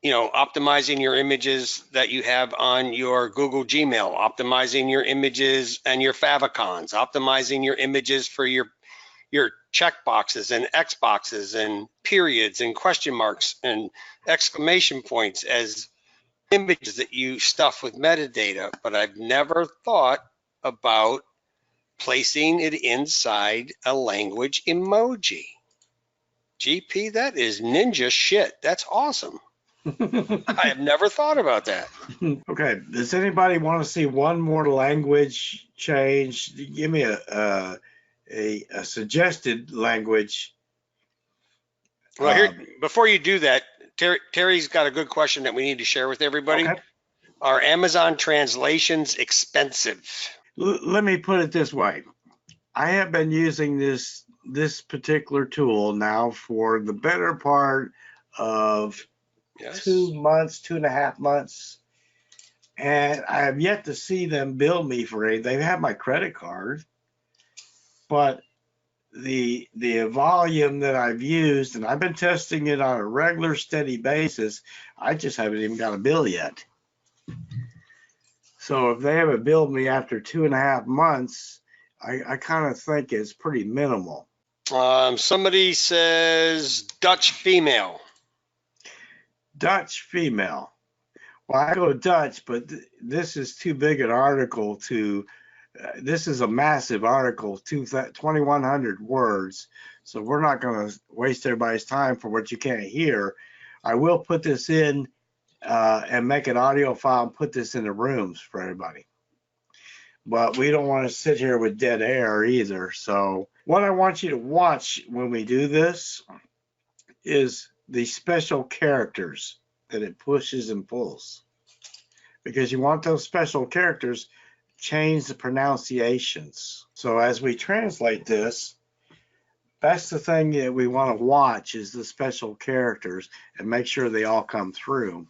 optimizing your images that you have on your Google Gmail, optimizing your images and your favicons, optimizing your images for your check boxes and X boxes and periods and question marks and exclamation points as images that you stuff with metadata. But I've never thought about placing it inside a language emoji. GP, that is ninja shit. That's awesome. I have never thought about that. Okay, does anybody want to see one more language change? Give me a suggested language. Well, here, before you do that, Terry's got a good question that we need to share with everybody. Okay. Are Amazon translations expensive? Let me put it this way. I have been using this particular tool now for the better part of 2 months, 2.5 months. And I have yet to see them bill me for it. They have my credit card, but the volume that I've used, and I've been testing it on a regular, steady basis, I just haven't even got a bill yet. So if they haven't billed me after 2.5 months, I kind of think it's pretty minimal. Somebody says Dutch female. Dutch female. Well, I go Dutch, but this is too big an article to. This is a massive article, 2,100 words. So we're not going to waste everybody's time for what you can't hear. I will put this in and make an audio file and put this in the rooms for everybody. But we don't want to sit here with dead air either. So what I want you to watch when we do this is the special characters that it pushes and pulls. Because you want those special characters change the pronunciations. So as we translate this, that's the thing that we want to watch is the special characters and make sure they all come through.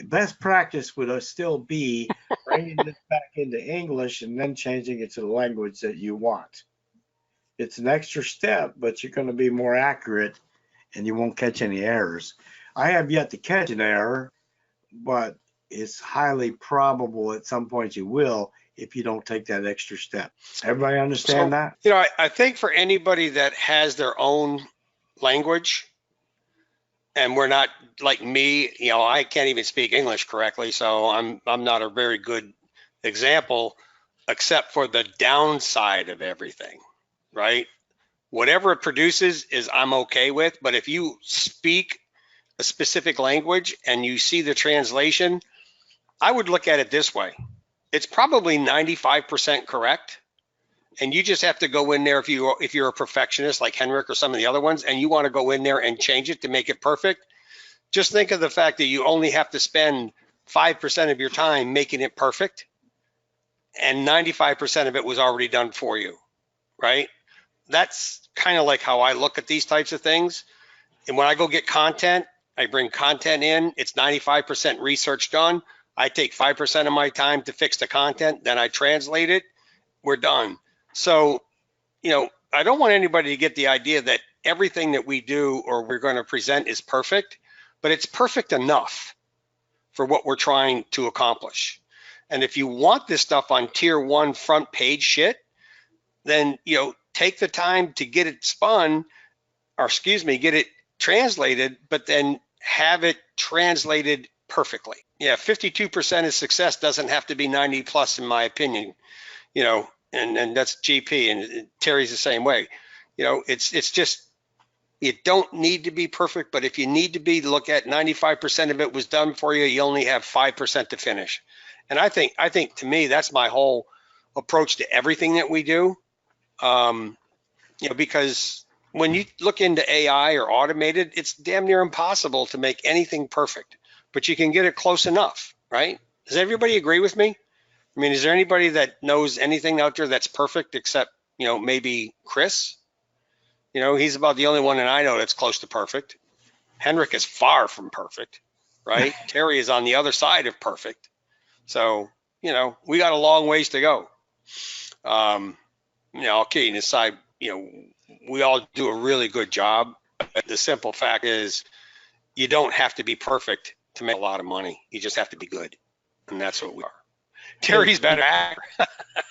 Best practice would still be bringing this back into English and then changing it to the language that you want. It's an extra step, but you're going to be more accurate and you won't catch any errors. I have yet to catch an error, but it's highly probable at some point you will if you don't take that extra step. Everybody understand that? You know, I think for anybody that has their own language, and we're not like me, you know, I can't even speak English correctly, so I'm not a very good example, except for the downside of everything, right? Whatever it produces is I'm okay with, but if you speak a specific language and you see the translation, I would look at it this way. It's probably 95% correct. And you just have to go in there if you're a perfectionist like Henrik or some of the other ones, and you want to go in there and change it to make it perfect. Just think of the fact that you only have to spend 5% of your time making it perfect, and 95% of it was already done for you, right? That's kind of like how I look at these types of things. And when I go get content, I bring content in, it's 95% research done. I take 5% of my time to fix the content, then I translate it, we're done. So, you know, I don't want anybody to get the idea that everything that we do or we're going to present is perfect, but it's perfect enough for what we're trying to accomplish. And if you want this stuff on tier 1 front page shit, then, you know, take the time to get it spun, or excuse me, get it translated, but then have it translated perfectly. Yeah, 52% of success doesn't have to be 90 plus in my opinion, you know, and that's GP, and Terry's the same way. You know, it's just, you don't need to be perfect, but if you need to be, look at 95% of it was done for you, you only have 5% to finish. And I think to me, that's my whole approach to everything that we do. You know, because when you look into AI or automated, it's damn near impossible to make anything perfect, but you can get it close enough, right? Does everybody agree with me? I mean, is there anybody that knows anything out there that's perfect except, you know, maybe Chris? You know, he's about the only one that I know that's close to perfect. Henrik is far from perfect, right? Terry is on the other side of perfect. So, you know, we got a long ways to go. You know, all kidding aside, you know, we all do a really good job. The simple fact is you don't have to be perfect to make a lot of money. You just have to be good. And that's what we are. Terry's better actor.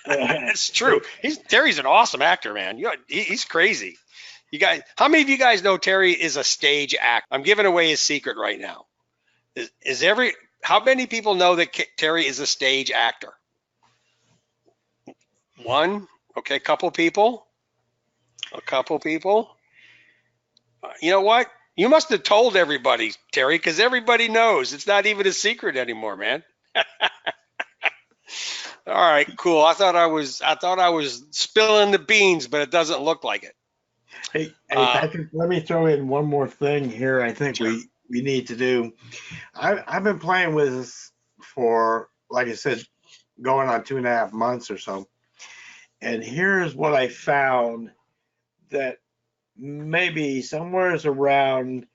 It's true. Terry's an awesome actor, man. He's crazy. You guys, how many of you guys know Terry is a stage actor? I'm giving away his secret right now. How many people know that Terry is a stage actor? One? Okay, a couple people. You know what? You must have told everybody, Terry, because everybody knows. It's not even a secret anymore, man. All right, cool. I thought I was spilling the beans, but it doesn't look like it. Hey, Patrick, let me throw in one more thing here. I think Sure. we need to do. I've been playing with this for, like I said, going on 2.5 months or so. And here's what I found, that maybe somewhere around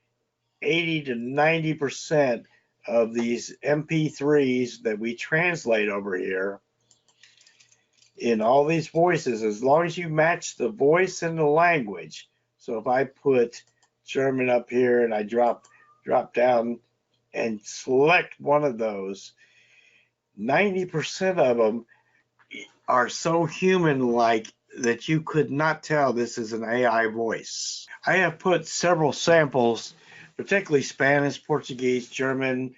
80 to 90% of these MP3s that we translate over here in all these voices, as long as you match the voice and the language. So if I put German up here and I drop down and select one of those, 90% of them are so human-like that you could not tell this is an AI voice. I have put several samples, particularly Spanish, Portuguese, German,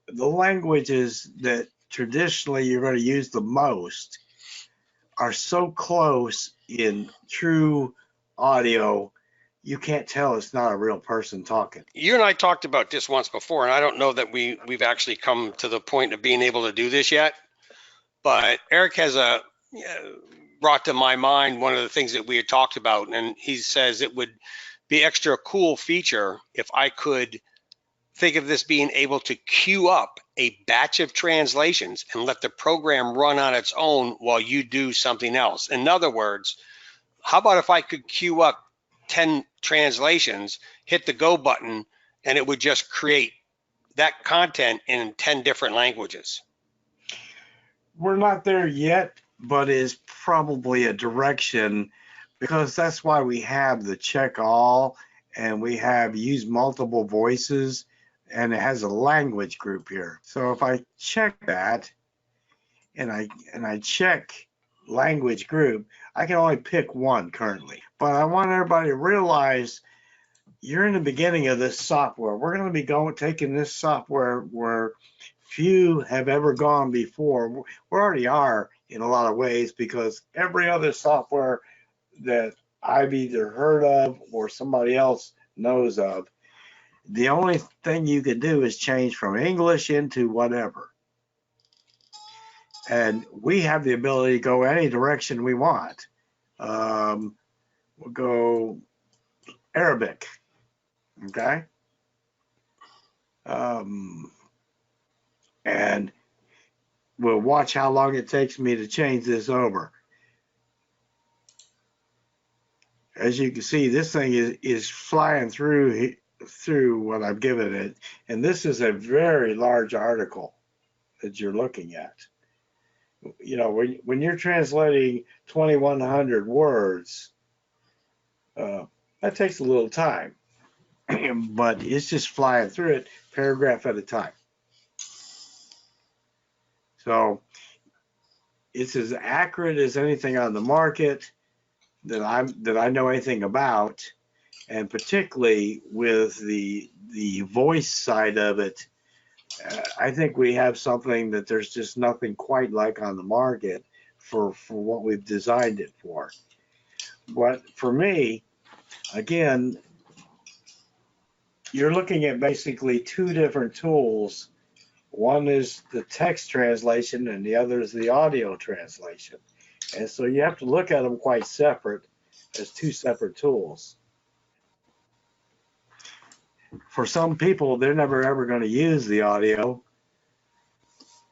the languages that traditionally you're going to use the most are so close in true audio, you can't tell it's not a real person talking. You and I talked about this once before, and I don't know that we've actually come to the point of being able to do this yet. But Eric has brought to my mind one of the things that we had talked about, and he says it would be extra cool feature if I could think of this being able to queue up a batch of translations and let the program run on its own while you do something else. In other words, how about if I could queue up 10 translations, hit the go button, and it would just create that content in 10 different languages? We're not there yet, but is probably a direction, because that's why we have the check all, and we have use multiple voices, and it has a language group here. So if I check that and I check language group, I can only pick one currently. But I want everybody to realize you're in the beginning of this software. We're going to be taking this software where few have ever gone before. We already are in a lot of ways, because every other software that I've either heard of or somebody else knows of, the only thing you could do is change from English into whatever. And we have the ability to go any direction we want. We'll go Arabic, okay? And we'll watch how long it takes me to change this over. As you can see, this thing is flying through what I've given it. And this is a very large article that you're looking at. You know, when you're translating 2,100 words, that takes a little time, but it's just flying through it paragraph at a time. So it's as accurate as anything on the market that I know anything about, and particularly with the voice side of it, I think we have something that there's just nothing quite like on the market for what we've designed it for. But for me, again, you're looking at basically two different tools. One is the text translation and the other is the audio translation. And so you have to look at them quite separate, as two separate tools. For some people, they're never ever going to use the audio.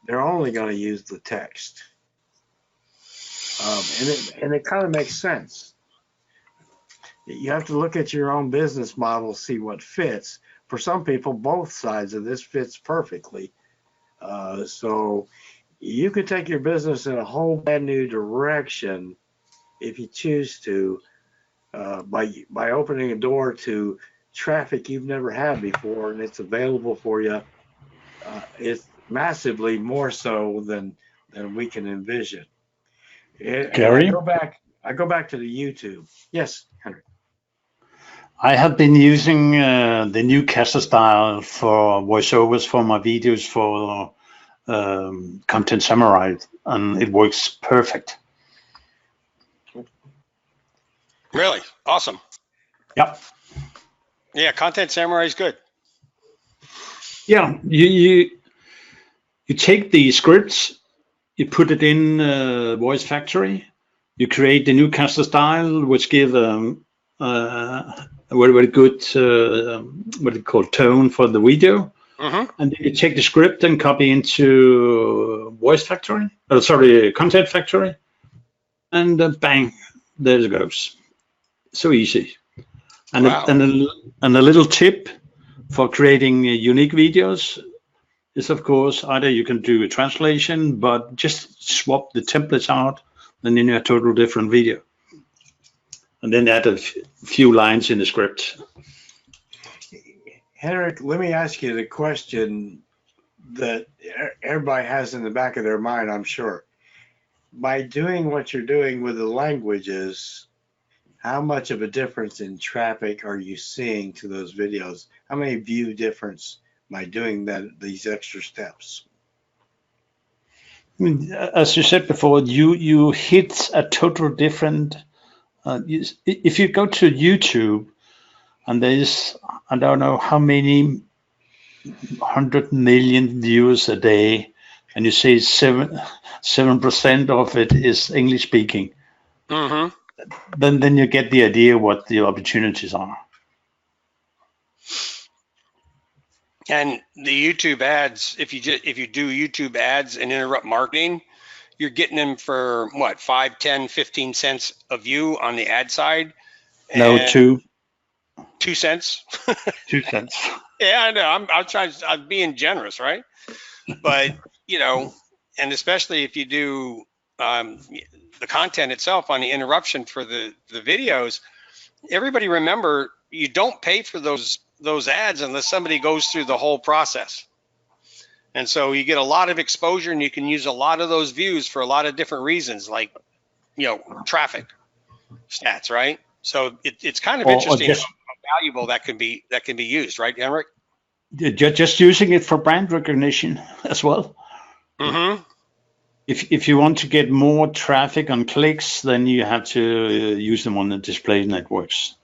They're only going to use the text. And it kind of makes sense. You have to look at your own business model, see what fits. For some people, both sides of this fits perfectly. So you could take your business in a whole brand new direction if you choose to, by opening a door to traffic you've never had before, and it's available for you. It's massively more so than we can envision. Gary? I go back to the YouTube. Yes, Henry. I have been using the new Casa style for voiceovers for my videos for Content Samurai, and it works perfect. Really? Awesome. Yep. Yeah, Content Samurai is good. Yeah, you take the scripts, you put it in Voice Factory, you create the new Casa style, which give a very good what it called tone for the video. And then you take the script and copy into Voice Factory, Content Factory, and bang, there it goes. So easy. And, wow. And a little tip for creating unique videos is, of course, either you can do a translation, but just swap the templates out, and then you have a total different video. And then add a few lines in the script. Henrik, let me ask you the question that everybody has in the back of their mind, I'm sure. By doing what you're doing with the languages, how much of a difference in traffic are you seeing to those videos? How many view difference by doing these extra steps? As you said before, you hit a total different. If you go to YouTube, and there's I don't know how many 100 million views a day, and you say 7% of it is English speaking. Then you get the idea what the opportunities are. And the YouTube ads, if you do YouTube ads and interrupt marketing, you're getting them for what, 5, 10, 15 cents a view on the ad side. No, And 2 cents. 2 cents. Yeah, I know. I'm being generous, right? But and especially if you do the content itself on the interruption for the videos, everybody remember, you don't pay for those ads unless somebody goes through the whole process. And so you get a lot of exposure, and you can use a lot of those views for a lot of different reasons, like traffic stats, right? So it's kind of interesting how valuable that can be used, right, Henrik? Just using it for brand recognition as well. Mm-hmm. If you want to get more traffic on clicks, then you have to use them on the display networks.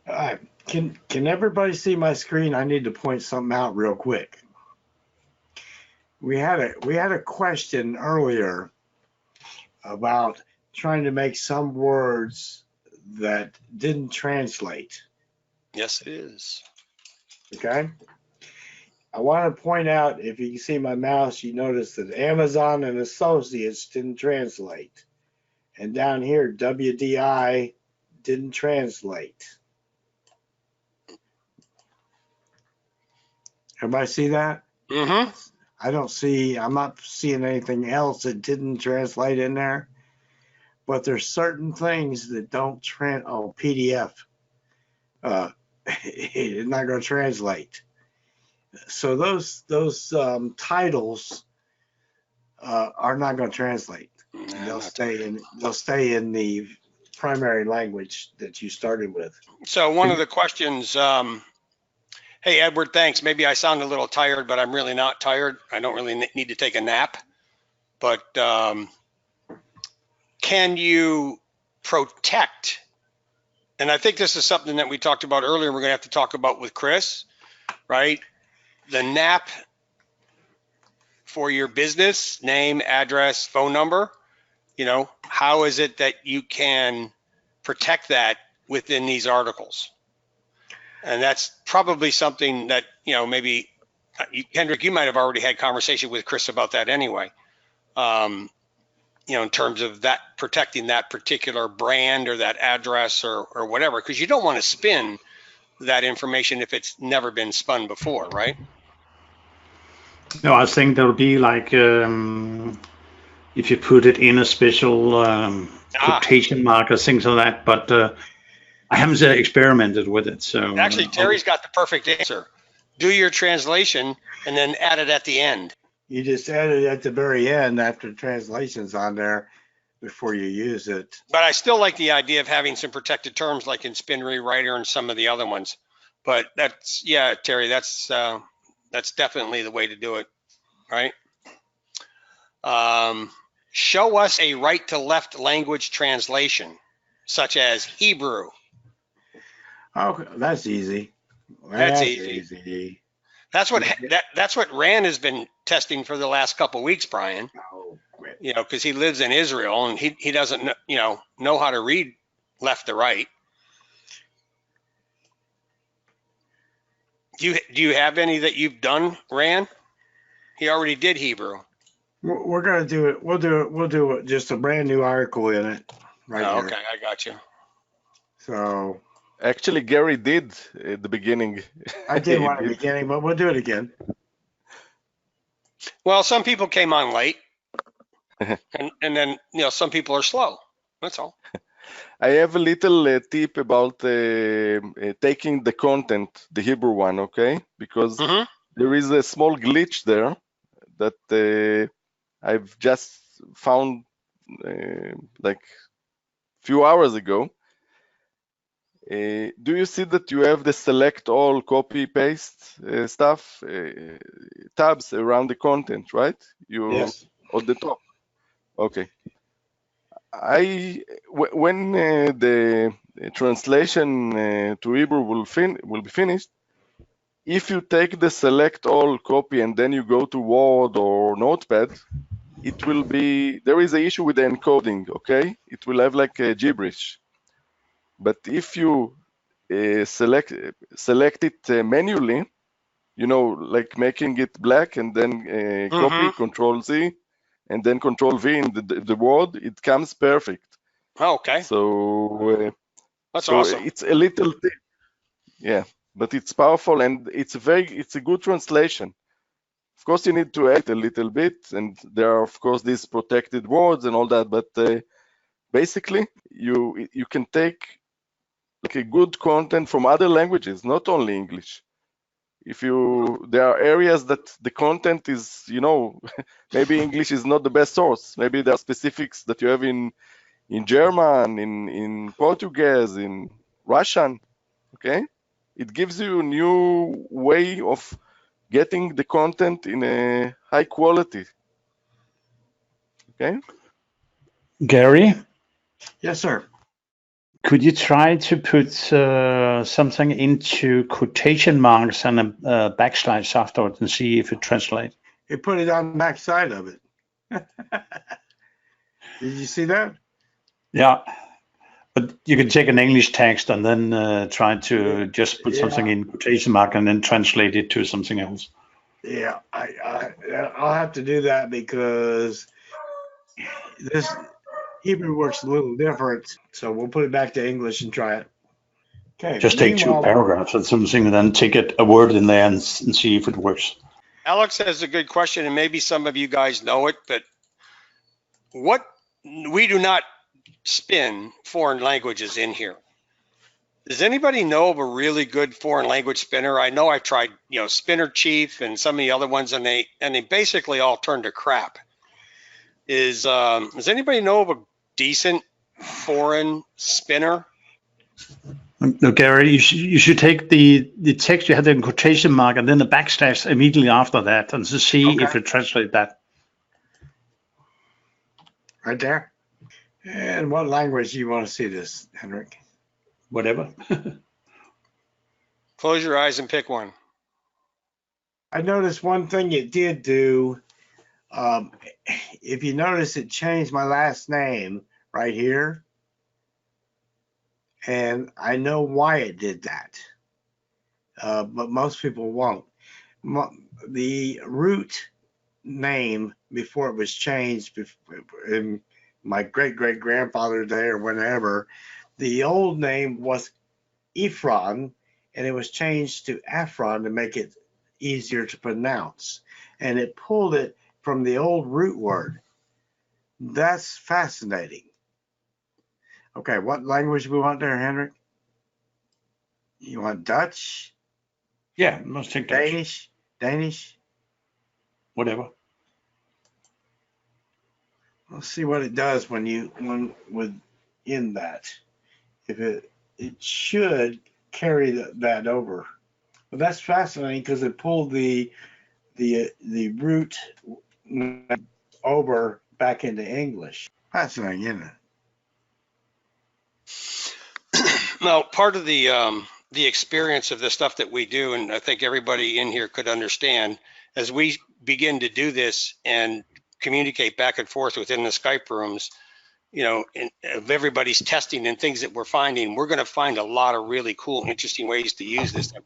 Can everybody see my screen? I need to point something out real quick. We had a question earlier about trying to make some words that didn't translate. Yes, it is. Okay. I want to point out, if you can see my mouse, you notice that Amazon and Associates didn't translate. And down here, WDI didn't translate. Everybody see that? Mm-hmm. I'm not seeing anything else that didn't translate in there. But there's certain things that don't PDF. It's not going to translate. So those titles are not going to translate. They'll stay in the primary language that you started with. So one of the questions, hey Edward, thanks. Maybe I sound a little tired, but I'm really not tired. I don't really need to take a nap. But can you protect? And I think this is something that we talked about earlier. We're going to have to talk about with Chris, right? The NAP for your business, name, address, phone number. How is it that you can protect that within these articles? And that's probably something that, maybe Henrik, you might have already had conversation with Chris about that anyway. In terms of that, protecting that particular brand or that address or whatever, because you don't want to spin that information if it's never been spun before, right? No, I think there'll be like, if you put it in a special quotation mark or things like that, but I haven't experimented with it. So actually, Terry's got the perfect answer. Do your translation and then add it at the end. You just add it at the very end after translation's on there before you use it. But I still like the idea of having some protected terms like in Spin Rewriter and some of the other ones. But that's, yeah, Terry, that's definitely the way to do it, right? Show us a right to left language translation, such as Hebrew. Oh, that's easy. That's easy. That's what Rand has been testing for the last couple of weeks, Brian. Oh, great. Because he lives in Israel and he doesn't know how to read left to right. Do you have any that you've done, Rand? He already did Hebrew. We're gonna do it. We'll do it. Just a brand new article in it, right here. Okay, I got you. So actually, Gary did at the beginning. I did one at the beginning, but we'll do it again. Well, some people came on late, and then some people are slow. That's all. I have a little tip about taking the content, the Hebrew one, okay? Because there is a small glitch there that I've just found like few hours ago. Do you see that you have the select all, copy, paste stuff, tabs around the content, right? Yes. On the top. Okay. When the translation to Hebrew will be finished, if you take the select all, copy, and then you go to Word or Notepad, it will be, there is an issue with the encoding, okay? It will have like a gibberish. But if you select it manually, you know, like making it black and then copy, Control Z, and then Control V in the word, it comes perfect. Oh, okay. So That's awesome. it's a little thing, yeah, but it's powerful and it's a good translation. Of course, you need to edit a little bit, and there are of course these protected words and all that, but basically you can take like a good content from other languages, not only English. There are areas that the content is, you know, maybe English is not the best source. Maybe there are specifics that you have in German, in Portuguese, in Russian. Okay, it gives you a new way of getting the content in a high quality. Okay. Gary, Yes, sir. could you try to put something into quotation marks and a backslash afterwards and see if it translates? It put it on the back side of it. Did you see that? Yeah, but you can take an English text and then try to just put something in quotation mark and then translate it to something else. Yeah, I'll have to do that because this Hebrew works a little different. So we'll put it back to English and try it. Okay. Just take two paragraphs or something and then take a word in there and see if it works. Alex has a good question, and maybe some of you guys know it, but we do not spin foreign languages in here. Does anybody know of a really good foreign language spinner? I know I've tried, you know, Spinner Chief and some of the other ones, and they basically all turn to crap. Does anybody know of a decent foreign spinner? No, Gary, you should take the text you have in quotation mark and then the backslash immediately after that and to see if it translates that. Right there. And what language do you want to see this, Henrik? Whatever. Close your eyes and pick one. I noticed one thing it did do. If you notice, it changed my last name right here. And I know why it did that. But most people won't. The root name before it was changed in my great-great-grandfather's day or whenever, the old name was Ephron, and it was changed to Afron to make it easier to pronounce. And it pulled it from the old root word. That's fascinating. Okay, what language do we want there, Henrik? You want Dutch? Yeah, let's take Dutch. Danish? Whatever. Let's see what it does when in that. If it should carry that over. But that's fascinating because it pulled the root over back into English. Fascinating, isn't it? Now, part of the experience of the stuff that we do, and I think everybody in here could understand, as we begin to do this and communicate back and forth within the Skype rooms, you know, of everybody's testing and things that we're finding, we're going to find a lot of really cool, interesting ways to use this that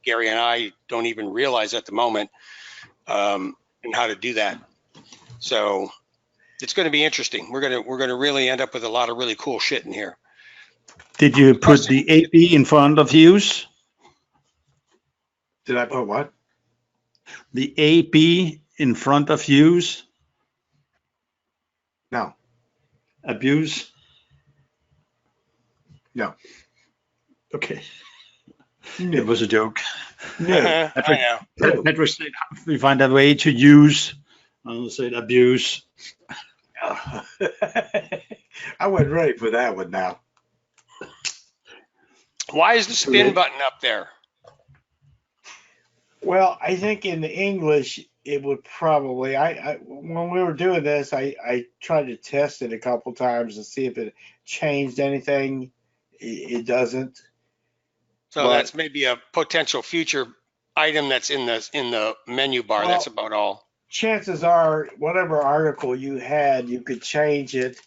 Gary and I don't even realize at the moment, and how to do that. So it's going to be interesting. We're going to really end up with a lot of really cool shit in here. Did you put the AB in front of use? Did I put what? The AB in front of use? No. Abuse? No. Okay. It was a joke. No. I know. Patrick said we find a way to use. I said abuse. I wasn't ready for that one now. Why is the spin button up there? Well, I think in English it would probably. When we were doing this, I tried to test it a couple times to see if it changed anything. It doesn't. So that's maybe a potential future item that's in the menu bar. Well, that's about all. Chances are, whatever article you had, you could change it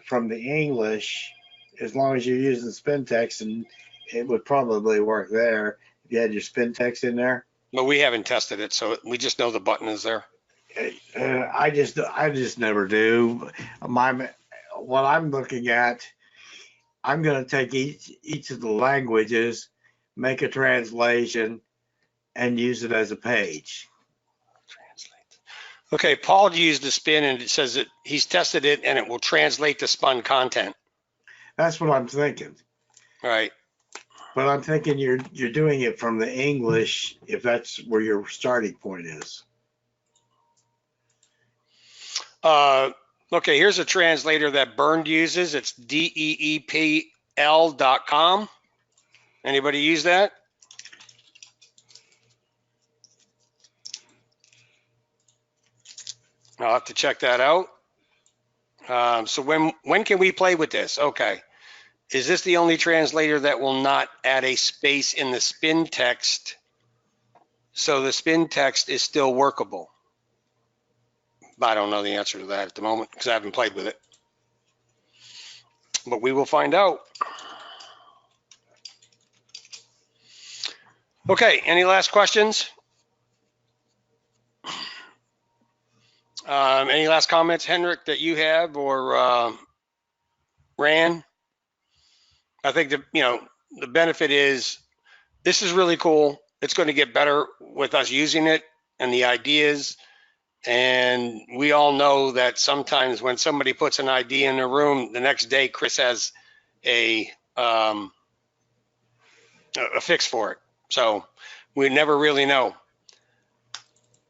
from the English as long as you're using spin text, and it would probably work there if you had your spin text in there. But we haven't tested it, so we just know the button is there. I just never do. What I'm looking at, I'm going to take each of the languages, make a translation, and use it as a page. Okay, Paul used the spin and it says that he's tested it and it will translate the spun content. That's what I'm thinking. Right. But I'm thinking you're doing it from the English, if that's where your starting point is. Okay, here's a translator that Bernd uses. It's deepl.com. Anybody use that? I'll have to check that out. So when can we play with this? Okay. Is this the only translator that will not add a space in the spin text? So the spin text is still workable. I don't know the answer to that at the moment because I haven't played with it. But we will find out. Okay, any last questions? Any last comments, Henrik, that you have, or Ran? I think the benefit is this is really cool. It's going to get better with us using it and the ideas. And we all know that sometimes when somebody puts an idea in a room, the next day Chris has a fix for it. So we never really know.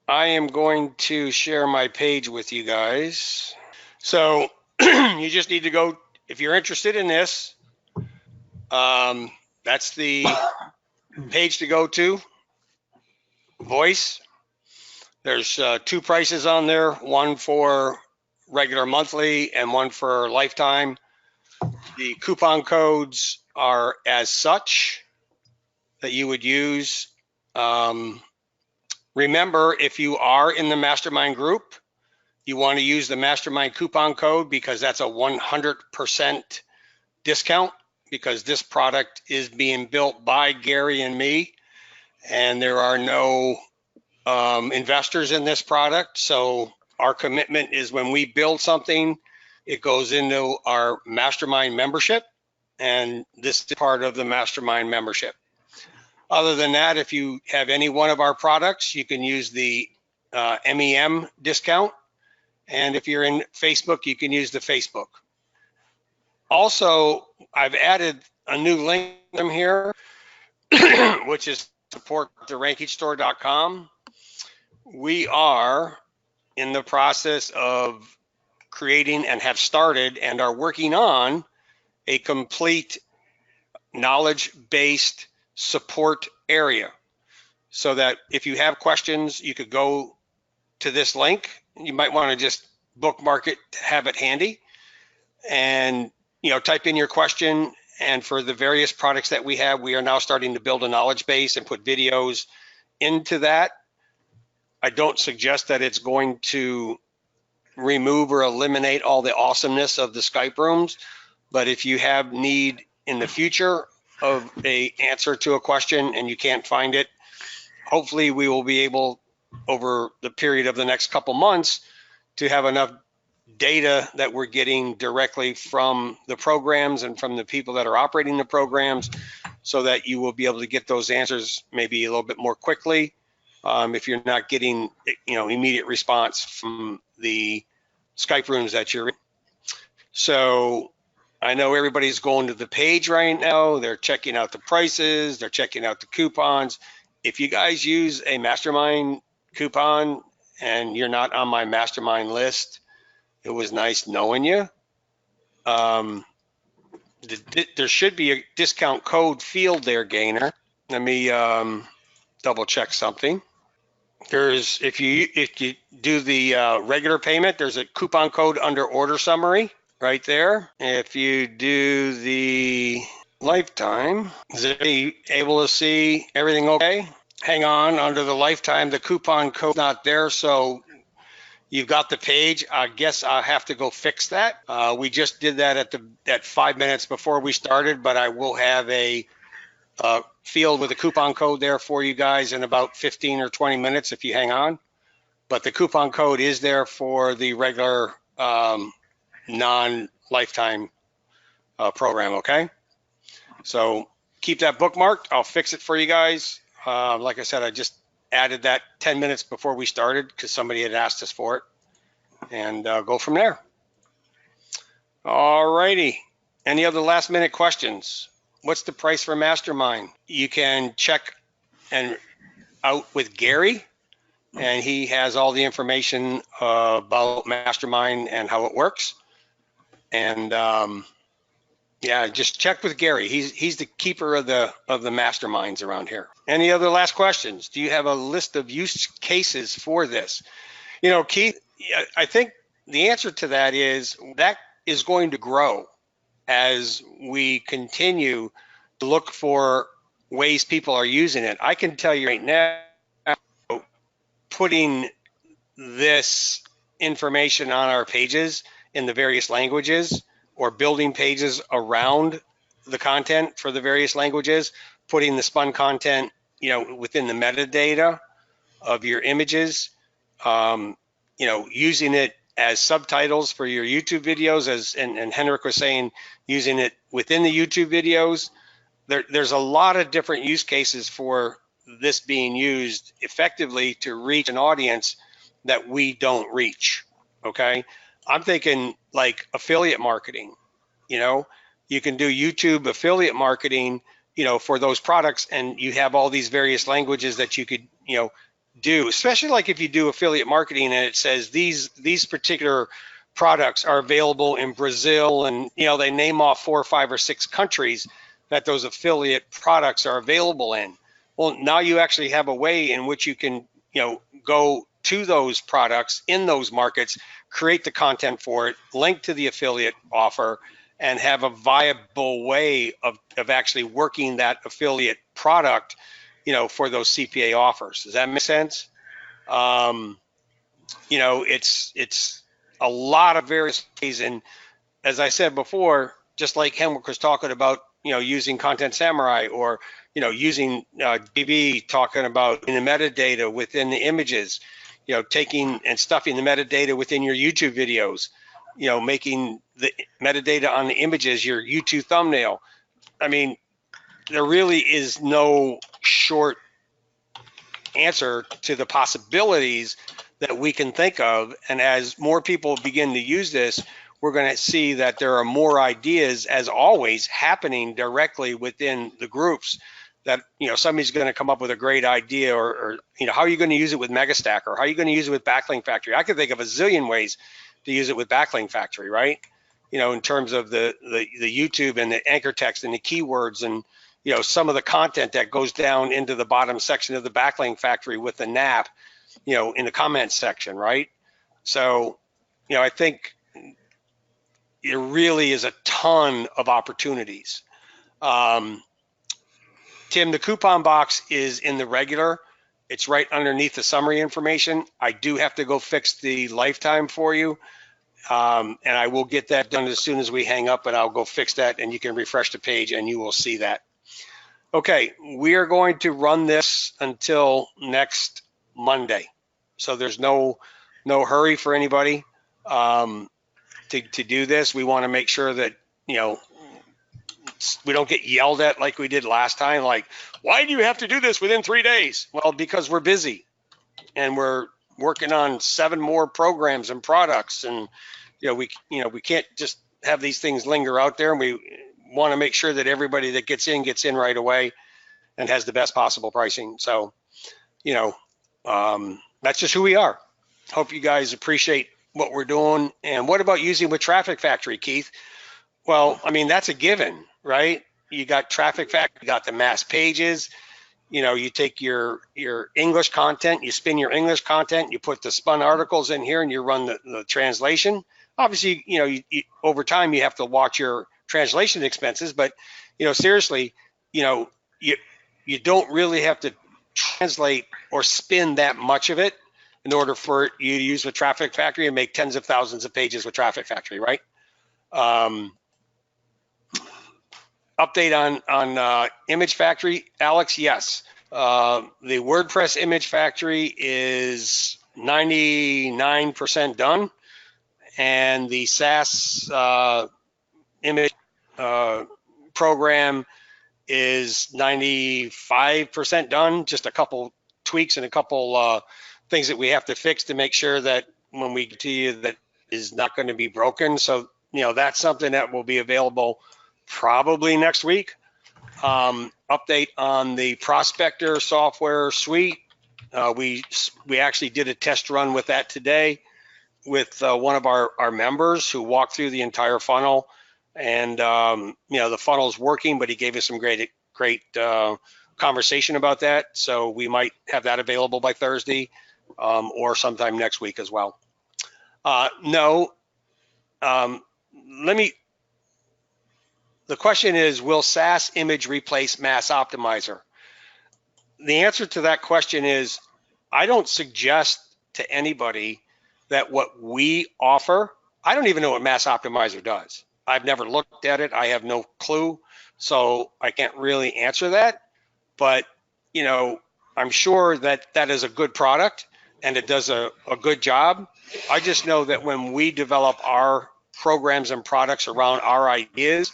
I am going to share my page with you guys. So you just need to go, if you're interested in this, that's the page to go to, Voice. There's two prices on there, one for regular monthly and one for lifetime. The coupon codes are as such that you would use. Remember, if you are in the mastermind group, you want to use the mastermind coupon code because that's a 100% discount because this product is being built by Gary and me, and there are no investors in this product. So our commitment is when we build something, it goes into our mastermind membership, and this is part of the mastermind membership. Other than that, if you have any one of our products, you can use the MEM discount. And if you're in Facebook, you can use the Facebook. Also, I've added a new link here, which is support.rankingstore.com. We are in the process of creating and have started and are working on a complete knowledge-based support area so that if you have questions, you could go to this link. You might want to just bookmark it, have it handy, and type in your question. And for the various products that we have, we are now starting to build a knowledge base and put videos into that. I don't suggest that it's going to remove or eliminate all the awesomeness of the Skype rooms, but if you have need in the future of a answer to a question and you can't find it, hopefully we will be able over the period of the next couple months to have enough data that we're getting directly from the programs and from the people that are operating the programs so that you will be able to get those answers maybe a little bit more quickly if you're not getting immediate response from the Skype rooms that you're in. So I know everybody's going to the page right now. They're checking out the prices. They're checking out the coupons. If you guys use a mastermind coupon and you're not on my mastermind list, it was nice knowing you. There should be a discount code field there, Gainer. Let me double check something. There's if you do the regular payment, there's a coupon code under order summary right there. If you do the lifetime, is everybody able to see everything okay? Hang on, under the lifetime, the coupon code not there, so you've got the page. I guess I'll have to go fix that. We just did that at 5 minutes before we started, but I will have a field with a coupon code there for you guys in about 15 or 20 minutes if you hang on. But the coupon code is there for the regular non-lifetime program, okay? So keep that bookmarked. I'll fix it for you guys. Like I said, I just added that 10 minutes before we started because somebody had asked us for it, and go from there. All righty. Any other last minute questions? What's the price for Mastermind? You can check out with Gary, and he has all the information about Mastermind and how it works. And yeah, just check with Gary. He's the keeper of the masterminds around here. Any other last questions? Do you have a list of use cases for this? You know, Keith, I think the answer to that is going to grow as we continue to look for ways people are using it. I can tell you right now, putting this information on our pages in the various languages, or building pages around the content for the various languages, putting the spun content, you know, within the metadata of your images, you know, using it as subtitles for your YouTube videos, and Henrik was saying, using it within the YouTube videos. There's a lot of different use cases for this being used effectively to reach an audience that we don't reach, okay? I'm thinking like affiliate marketing. You know, you can do YouTube affiliate marketing, you know, for those products, and you have all these various languages that you could, you know, do, especially like if you do affiliate marketing and it says these particular products are available in Brazil, and, you know, they name off 4 or 5 or 6 countries that those affiliate products are available in. Well, now you actually have a way in which you can, you know, go to those products in those markets, create the content for it, link to the affiliate offer, and have a viable way of actually working that affiliate product, you know, for those CPA offers. Does that make sense? You know, it's a lot of various ways. And as I said before, just like Henrik was talking about, you know, using Content Samurai, or, you know, using DB talking about in the metadata within the images, you know, taking and stuffing the metadata within your YouTube videos, you know, making the metadata on the images your YouTube thumbnail. I mean, there really is no short answer to the possibilities that we can think of. And as more people begin to use this, we're going to see that there are more ideas, as always, happening directly within the groups. That, you know, somebody's going to come up with a great idea, or you know, how are you going to use it with Megastack, or how are you going to use it with Backlink Factory? I could think of a zillion ways to use it with Backlink Factory, right? You know, in terms of the YouTube and the anchor text and the keywords, and, you know, some of the content that goes down into the bottom section of the Backlink Factory with the NAP, you know, in the comments section, right? So, you know, I think there really is a ton of opportunities. Tim, the coupon box is in the regular. It's right underneath the summary information. I do have to go fix the lifetime for you. And I will get that done as soon as we hang up, and I'll go fix that, and you can refresh the page and you will see that. Okay, we are going to run this until next Monday. So there's no hurry for anybody to do this. We want to make sure that, you know, we don't get yelled at like we did last time, like, why do you have to do this within 3 days? Well, because we're busy and we're working on 7 more programs and products, and we can't just have these things linger out there, and we want to make sure that everybody that gets in right away and has the best possible pricing. So, that's just who we are. Hope you guys appreciate what we're doing. And what about using with Traffic Factory, Keith? Well, I mean, that's a given, right? You got Traffic Factory, you got the mass pages. You take your English content, you spin your English content, you put the spun articles in here, and you run the translation. Obviously, you over time you have to watch your translation expenses, but seriously, you don't really have to translate or spin that much of it in order for you to use with Traffic Factory and make tens of thousands of pages with Traffic Factory, right? update on Image Factory, Alex. Yes, the WordPress Image Factory is 99% done, and the SAS image program is 95% done. Just a couple tweaks and a couple things that we have to fix to make sure that when we get to you that is not going to be broken. So, that's something that will be available probably next week. Update on the Prospector software suite. We actually did a test run with that today with one of our members who walked through the entire funnel, and the funnel is working, but he gave us some great conversation about that. So we might have that available by Thursday or sometime next week as well. The question is, will SAS Image replace Mass Optimizer? The answer to that question is, I don't suggest to anybody that what we offer, I don't even know what Mass Optimizer does. I've never looked at it. I have no clue. So I can't really answer that. But, I'm sure that that is a good product and it does a good job. I just know that when we develop our programs and products around our ideas,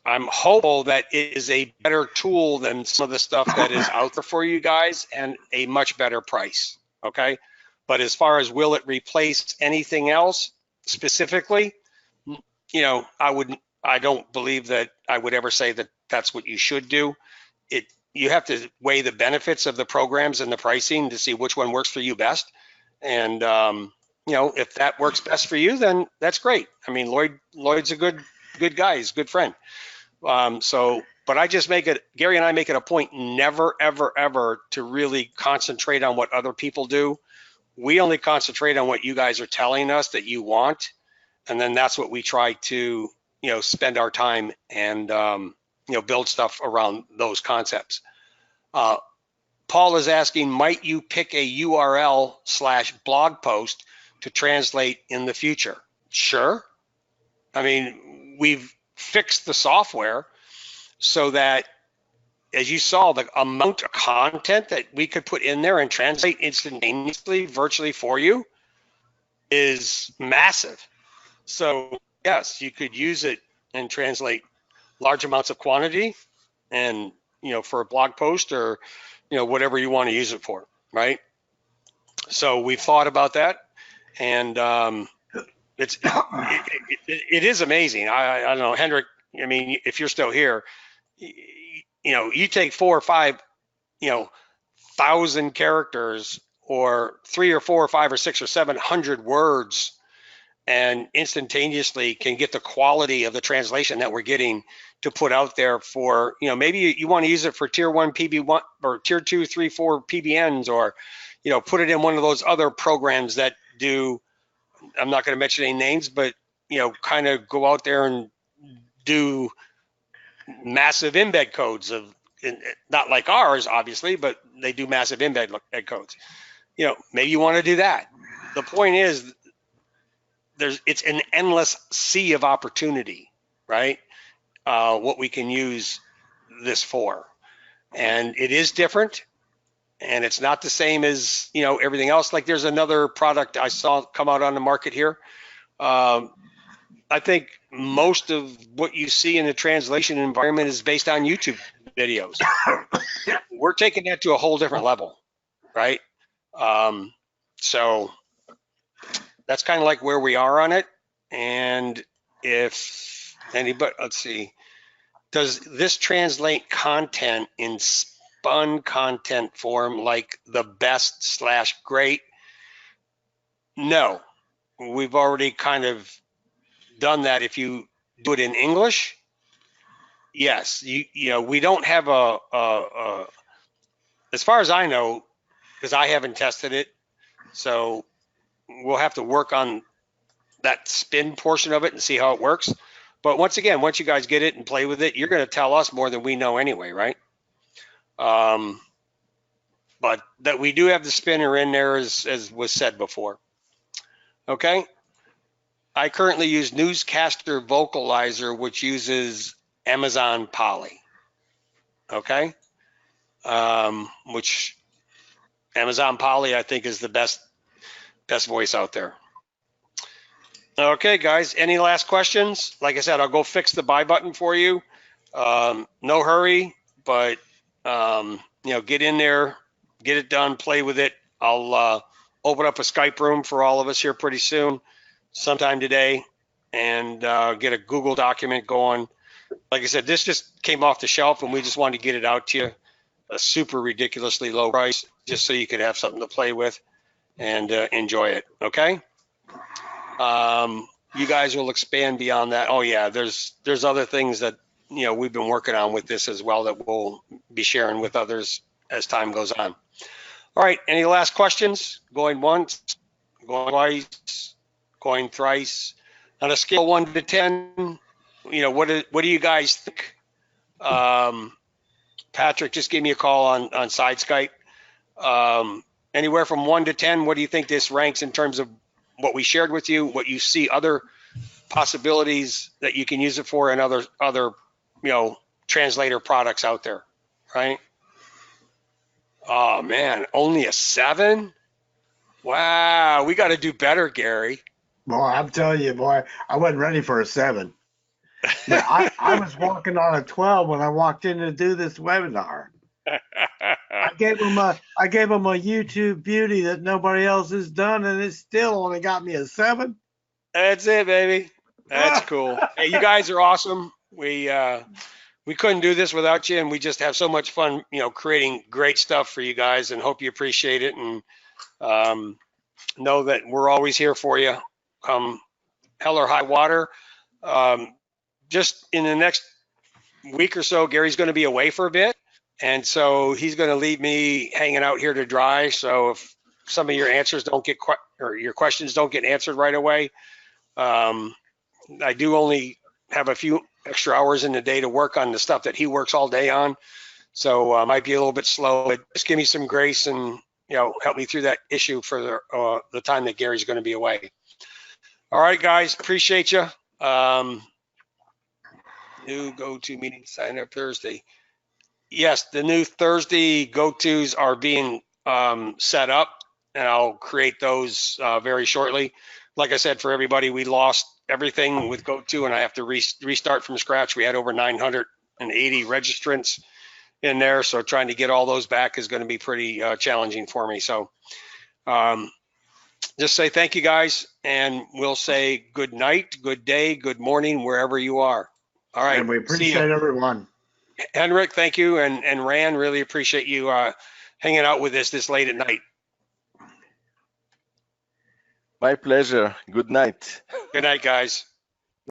I'm hopeful that it is a better tool than some of the stuff that is out there for you guys and a much better price. Okay. But as far as will it replace anything else specifically, I don't believe that I would ever say that that's what you should do. You have to weigh the benefits of the programs and the pricing to see which one works for you best. And, if that works best for you, then that's great. I mean, Lloyd's a good guy. He's a good friend. But I just Gary and I make it a point never, ever, ever to really concentrate on what other people do. We only concentrate on what you guys are telling us that you want. And then that's what we try to, spend our time and, build stuff around those concepts. Paul is asking, might you pick a URL/blog post to translate in the future? Sure. I mean, we've fixed the software so that, as you saw, the amount of content that we could put in there and translate instantaneously, virtually for you, is massive. So yes, you could use it and translate large amounts of quantity and, for a blog post or, whatever you want to use it for, right? So we've thought about that, and it is amazing. I don't know, Hendrik, I mean, if you're still here, you take 4 or 5, 1,000 characters or 3 or 4 or 5 or 6 or 700 words and instantaneously can get the quality of the translation that we're getting to put out there for, maybe you want to use it for tier 1 PB1 or tier 2, 3, 4 PBNs, or, put it in one of those other programs that do, I'm not going to mention any names, but, kind of go out there and do massive embed codes of, not like ours, obviously, but they do massive embed codes. Maybe you want to do that. The point is, it's an endless sea of opportunity, right? What we can use this for. And it is different, and it's not the same as, everything else. Like, there's another product I saw come out on the market here. I think most of what you see in the translation environment is based on YouTube videos. We're taking that to a whole different level, right? So that's kind of like where we are on it. And if anybody, let's see, does this translate content in spun content form like the best/great? No, we've already kind of done that. If you do it in English, yes, we don't have as far as I know, because I haven't tested it, so we'll have to work on that spin portion of it and see how it works. But once again, once you guys get it and play with it, you're going to tell us more than we know anyway, right? But that we do have the spinner in there, as was said before. Okay. I currently use Newscaster Vocalizer, which uses Amazon Polly. Okay. Which Amazon Polly, I think, is the best voice out there. Okay, guys, any last questions? Like I said, I'll go fix the buy button for you. No hurry, but get in there, get it done, play with it. I'll open up a Skype room for all of us here pretty soon, sometime today, and get a Google document going. Like I said, this just came off the shelf, and we just wanted to get it out to you, a super ridiculously low price, just so you could have something to play with and enjoy it. Okay. You guys will expand beyond that. Oh yeah, there's other things that we've been working on with this as well that we'll be sharing with others as time goes on. All right, any last questions? Going once, going twice, going thrice. On a scale of 1 to 10, what do you guys think? Patrick, just give me a call on side Skype. Anywhere from 1 to 10, what do you think this ranks in terms of what we shared with you, what you see other possibilities that you can use it for, and other translator products out there, right? Oh man, only a 7? Wow, we got to do better, Gary. Boy, I'm telling you, boy, I wasn't ready for a 7. I was walking on a 12 when I walked in to do this webinar. I gave them a YouTube beauty that nobody else has done, and it still only got me a 7. That's it, baby. That's cool. Hey, you guys are awesome. We couldn't do this without you, and we just have so much fun, creating great stuff for you guys, and hope you appreciate it, and know that we're always here for you. Come hell or high water. Just in the next week or so, Gary's going to be away for a bit. And so he's going to leave me hanging out here to dry. So if some of your answers or your questions don't get answered right away, I do only have a few extra hours in the day to work on the stuff that he works all day on. So I might be a little bit slow, but just give me some grace and, help me through that issue for the time that Gary's going to be away. All right, guys, appreciate you. New go-to meeting sign up Thursday. Yes, the new Thursday go-tos are being set up, and I'll create those very shortly. Like I said, for everybody, we lost everything with go-to, and I have to restart from scratch. We had over 980 registrants in there, so trying to get all those back is going to be pretty challenging for me. So just say thank you, guys, and we'll say good night, good day, good morning, wherever you are. All right. And we appreciate everyone. Henrik, thank you, and Rand, really appreciate you hanging out with us this late at night. My pleasure. Good night. Good night, guys.